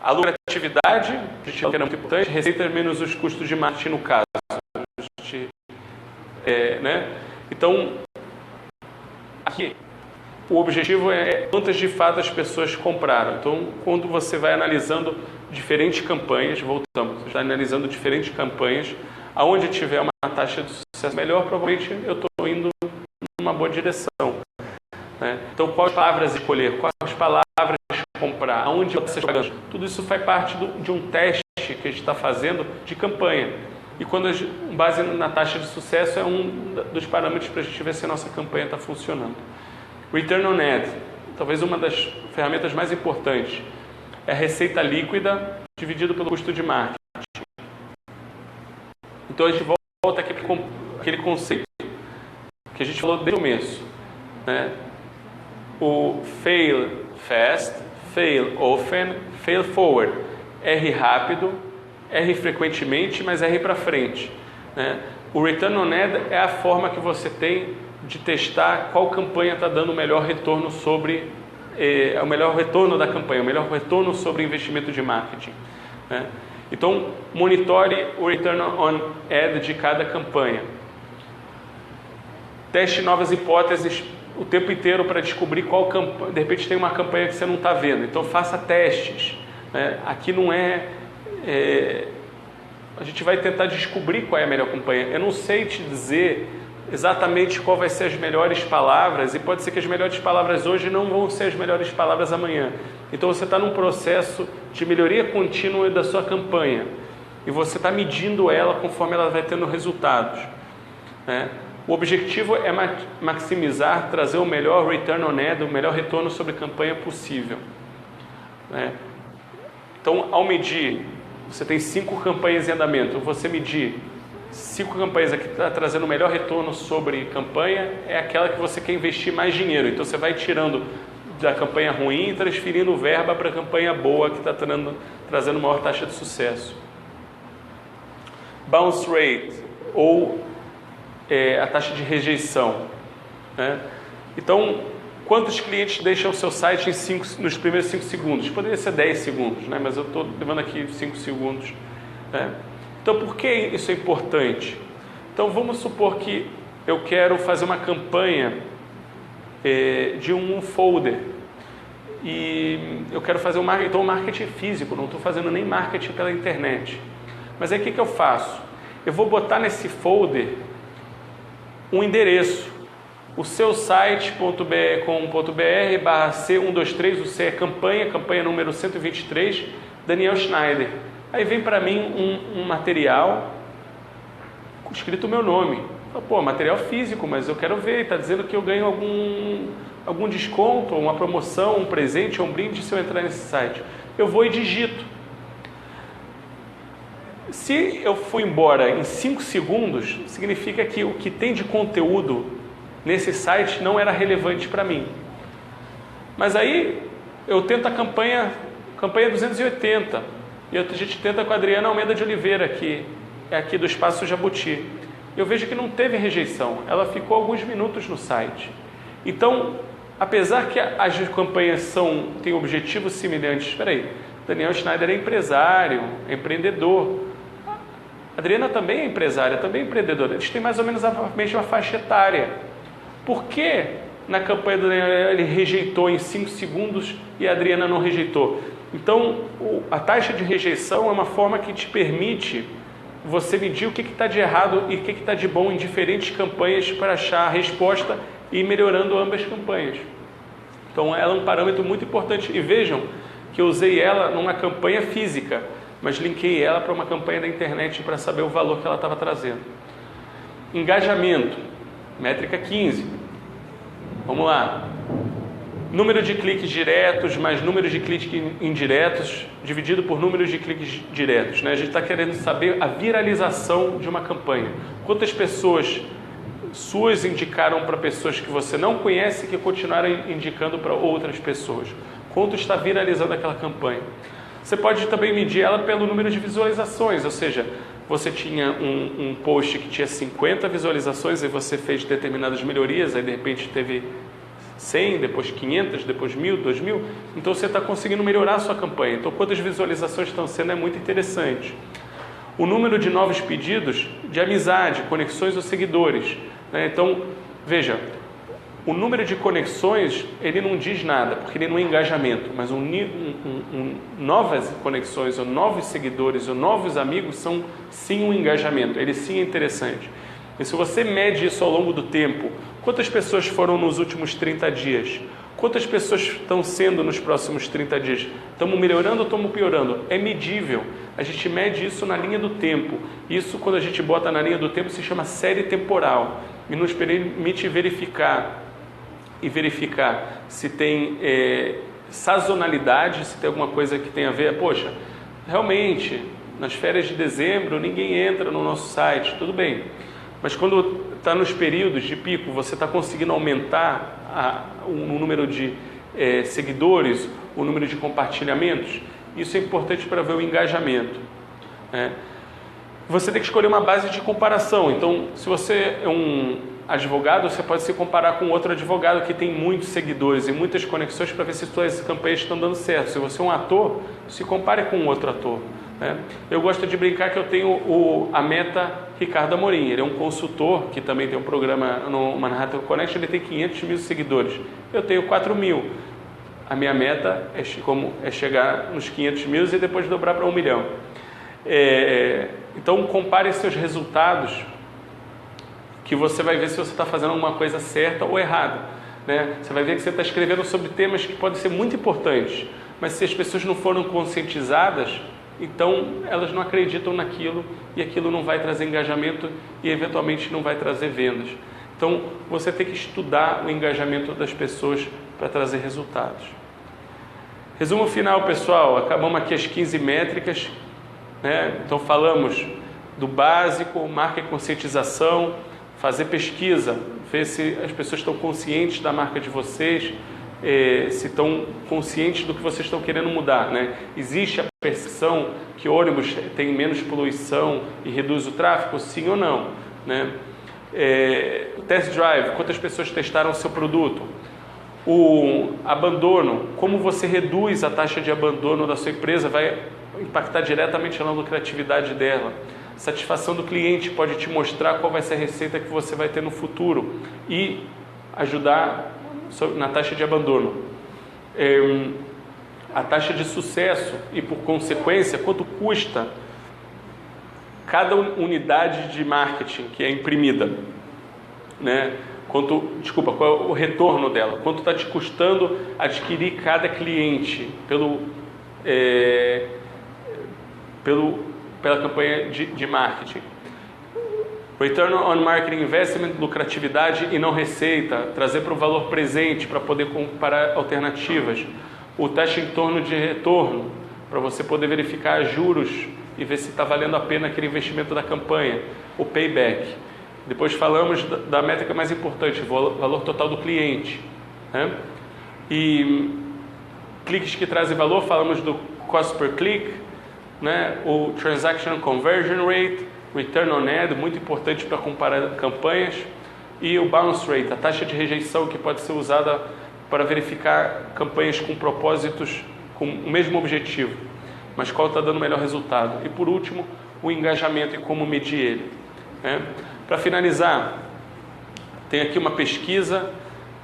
Speaker 1: A lucratividade, a gente que é muito importante, receita menos os custos de marketing no caso. Né? Então, aqui o objetivo é quantas de fato as pessoas compraram. Então, quando você vai analisando diferentes campanhas, voltamos, você está analisando diferentes campanhas, aonde tiver uma taxa de sucesso melhor, provavelmente eu estou indo numa boa direção. Né? Então, quais palavras escolher, quais palavras comprar, aonde você está jogando, tudo isso faz parte de um teste que a gente está fazendo de campanha. E quando base na taxa de sucesso é um dos parâmetros para a gente ver se a nossa campanha está funcionando. Return on Ad, talvez uma das ferramentas mais importantes, é a receita líquida dividido pelo custo de marketing. Então a gente volta aqui para aquele conceito que a gente falou desde o começo, né? O fail fast, fail often, fail forward. R rápido, R frequentemente, mas R para frente, né? O Return on Ad é a forma que você tem de testar qual campanha está dando o melhor retorno sobre o melhor retorno da campanha, o melhor retorno sobre investimento de marketing, né? Então, monitore o Return on Ad de cada campanha. Teste novas hipóteses o tempo inteiro para descobrir qual campanha. De repente tem uma campanha que você não está vendo, então faça testes, né? Aqui não a gente vai tentar descobrir qual é a melhor campanha. Eu não sei te dizer exatamente qual vai ser as melhores palavras, e pode ser que as melhores palavras hoje não vão ser as melhores palavras amanhã. Então você está num processo de melhoria contínua da sua campanha, e você está medindo ela conforme ela vai tendo resultados, né? O objetivo é maximizar, trazer o melhor return on ad, o melhor retorno sobre campanha possível, né? Então, ao medir, você tem 5 campanhas em andamento, você medir 5 campanhas aqui está trazendo o melhor retorno sobre campanha, é aquela que você quer investir mais dinheiro. Então você vai tirando da campanha ruim e transferindo verba para a campanha boa que está trazendo maior taxa de sucesso. Bounce rate, ou a taxa de rejeição, né? Então, quantos clientes deixam o seu site nos primeiros 5 segundos? Poderia ser 10 segundos, né? Mas eu estou levando aqui 5 segundos, né? Então, por que isso é importante? Então, vamos supor que eu quero fazer uma campanha de um folder e eu quero fazer um marketing físico, não estou fazendo nem marketing pela internet. Mas aí o que eu faço? Eu vou botar nesse folder um endereço, o seu site.com.br/C123, o C é campanha número 123, Daniel Schneider. Aí vem para mim um material escrito o meu nome. Pô, material físico, mas eu quero ver, está dizendo que eu ganho algum desconto, uma promoção, um presente, um brinde se eu entrar nesse site. Eu vou e digito. Se eu for embora em 5 segundos, significa que o que tem de conteúdo nesse site não era relevante para mim. Mas aí eu tento a campanha 280. E a gente tenta com a Adriana Almeida de Oliveira, que é aqui do Espaço Jabuti. Eu vejo que não teve rejeição, ela ficou alguns minutos no site. Então, apesar que as campanhas têm objetivos semelhantes, espera aí, Daniel Schneider é empresário, é empreendedor. A Adriana também é empresária, também é empreendedora. Eles têm mais ou menos a mesma faixa etária. Por que na campanha do Daniel ele rejeitou em 5 segundos e a Adriana não rejeitou? Então, a taxa de rejeição é uma forma que te permite você medir o que está de errado e o que está de bom em diferentes campanhas para achar a resposta e ir melhorando ambas as campanhas. Então, ela é um parâmetro muito importante. E vejam que eu usei ela numa campanha física, mas linkei ela para uma campanha da internet para saber o valor que ela estava trazendo. Engajamento, métrica 15. Vamos lá. Número de cliques diretos mais número de cliques indiretos dividido por número de cliques diretos, né? A gente está querendo saber a viralização de uma campanha. Quantas pessoas suas indicaram para pessoas que você não conhece que continuaram indicando para outras pessoas? Quanto está viralizando aquela campanha? Você pode também medir ela pelo número de visualizações, ou seja, você tinha um post que tinha 50 visualizações e você fez determinadas melhorias, aí de repente teve 100, depois 500, depois 1.000, 2.000, então você está conseguindo melhorar a sua campanha. Então, quantas visualizações estão sendo é muito interessante. O número de novos pedidos de amizade, conexões ou seguidores, né? Então, veja, O número de conexões, ele não diz nada, porque ele não é engajamento, mas novas conexões, ou novos seguidores, ou novos amigos são sim um engajamento, ele sim é interessante. E se você mede isso ao longo do tempo, quantas pessoas foram nos últimos 30 dias? Quantas pessoas estão sendo nos próximos 30 dias? Estamos melhorando ou estamos piorando? É medível. A gente mede isso na linha do tempo. Isso, quando a gente bota na linha do tempo, se chama série temporal. E nos permite verificar se tem sazonalidade, se tem alguma coisa que tem a ver. Poxa, realmente, nas férias de dezembro, ninguém entra no nosso site. Tudo bem. Mas quando está nos períodos de pico, você está conseguindo aumentar o número de seguidores, o número de compartilhamentos. Isso é importante para ver o engajamento. Você tem que escolher uma base de comparação. Então, se você é um advogado, você pode se comparar com outro advogado que tem muitos seguidores e muitas conexões para ver se suas campanhas estão dando certo. Se você é um ator, se compare com outro ator. Eu gosto de brincar que eu tenho a Meta Ricardo Amorim. Ele é um consultor que também tem um programa no Manhattan Connect. Ele tem 500 mil seguidores. Eu tenho 4 mil. A minha meta é chegar nos 500 mil e depois dobrar para 1 milhão. Então compare seus resultados, que você vai ver se você está fazendo alguma coisa certa ou errada. Você vai ver que você está escrevendo sobre temas que podem ser muito importantes, mas se as pessoas não foram conscientizadas, então elas não acreditam naquilo e aquilo não vai trazer engajamento e eventualmente não vai trazer vendas. Então você tem que estudar o engajamento das pessoas para trazer resultados. Resumo final, pessoal, acabamos aqui as 15 métricas, Então falamos do básico, marca e conscientização, fazer pesquisa, ver se as pessoas estão conscientes da marca de vocês, se estão conscientes do que vocês estão querendo mudar. Existe a percepção que ônibus tem menos poluição e reduz o tráfego? Sim ou não? O test drive, quantas pessoas testaram o seu produto? O abandono, como você reduz a taxa de abandono da sua empresa, vai impactar diretamente na lucratividade dela. Satisfação do cliente pode te mostrar qual vai ser a receita que você vai ter no futuro e ajudar na taxa de abandono. A taxa de sucesso e, por consequência, quanto custa cada unidade de marketing que é imprimida, qual é o retorno dela, quanto está te custando adquirir cada cliente pela campanha de marketing. Return on Marketing Investment, lucratividade e não receita, trazer para o valor presente para poder comparar alternativas. O taxa em torno de retorno, para você poder verificar juros e ver se está valendo a pena aquele investimento da campanha. O payback. Depois falamos da métrica mais importante, o valor total do cliente. E cliques que trazem valor, falamos do cost per click, o Transaction Conversion Rate, Return on Ad, muito importante para comparar campanhas, e o Bounce Rate, a taxa de rejeição que pode ser usada para verificar campanhas com propósitos com o mesmo objetivo, mas qual está dando o melhor resultado. E por último, o engajamento e como medir ele. Para finalizar, tem aqui uma pesquisa,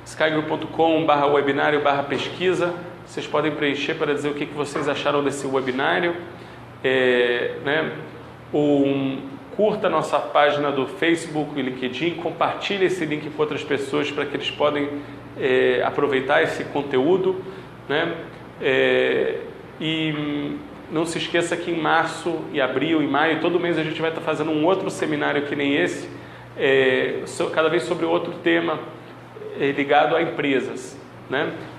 Speaker 1: skygroup.com/webinário/pesquisa. Vocês podem preencher para dizer o que vocês acharam desse webinário. Curta nossa página do Facebook e LinkedIn, compartilhe esse link com outras pessoas para que eles podem aproveitar esse conteúdo, e não se esqueça que em março, e abril, e maio, todo mês a gente vai estar fazendo um outro seminário que nem esse, cada vez sobre outro tema ligado a empresas.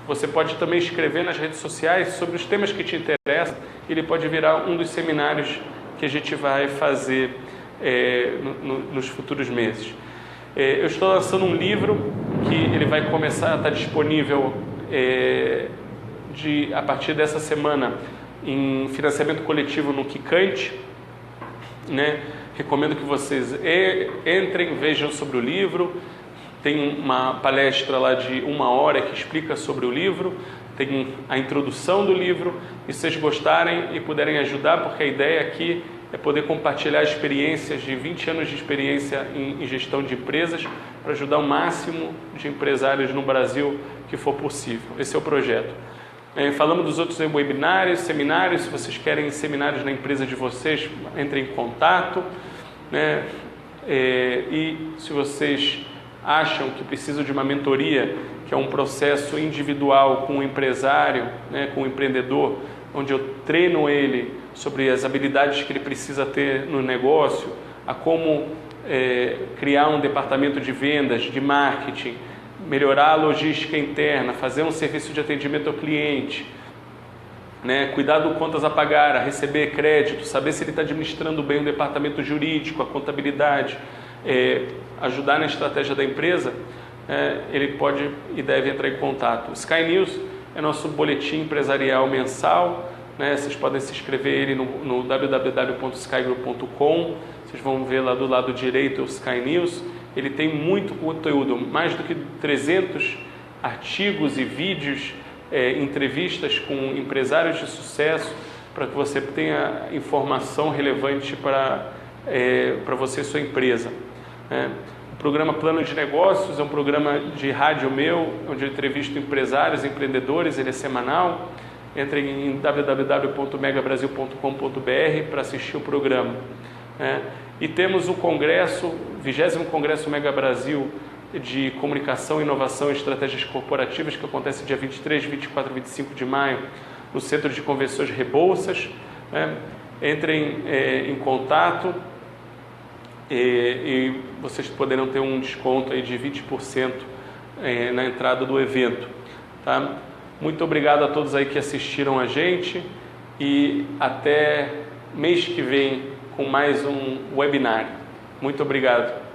Speaker 1: Você pode também escrever nas redes sociais sobre os temas que te interessam. Ele pode virar um dos seminários que a gente vai fazer nos futuros meses. Eu estou lançando um livro que ele vai começar a estar disponível a partir dessa semana em financiamento coletivo no Kikante. Recomendo que vocês entrem, vejam sobre o livro. Tem uma palestra lá de 1 hora que explica sobre o livro, tem a introdução do livro, e se vocês gostarem e puderem ajudar, porque a ideia aqui é poder compartilhar experiências de 20 anos de experiência em gestão de empresas para ajudar o máximo de empresários no Brasil que for possível. Esse é o projeto. Falamos dos outros webinários, seminários. Se vocês querem seminários na empresa de vocês, entrem em contato, né? E se vocês acham que precisam de uma mentoria, que é um processo individual com o empresário, né, com o empreendedor, onde eu treino ele sobre as habilidades que ele precisa ter no negócio, a como criar um departamento de vendas, de marketing, melhorar a logística interna, fazer um serviço de atendimento ao cliente, né, cuidar do contas a pagar, a receber crédito, saber se ele está administrando bem o departamento jurídico, a contabilidade, ajudar na estratégia da empresa, ele pode e deve entrar em contato. Sky News é nosso boletim empresarial mensal, né? Vocês podem se inscrever ele no www.skygroup.com. Vocês vão ver lá do lado direito o Sky News. Ele tem muito conteúdo, mais do que 300 artigos e vídeos, entrevistas com empresários de sucesso, para que você tenha informação relevante para você e sua empresa. O programa Plano de Negócios é um programa de rádio meu, onde eu entrevisto empresários, empreendedores. Ele é semanal. Entrem em www.megabrasil.com.br para assistir o programa. E temos o congresso, 20º Congresso Mega Brasil de Comunicação, Inovação e Estratégias Corporativas, que acontece dia 23, 24 e 25 de maio, no Centro de Convenções Rebouças. Entrem em contato e vocês poderão ter um desconto aí de 20% na entrada do evento. Tá? Muito obrigado a todos aí que assistiram a gente e até mês que vem com mais um webinário. Muito obrigado.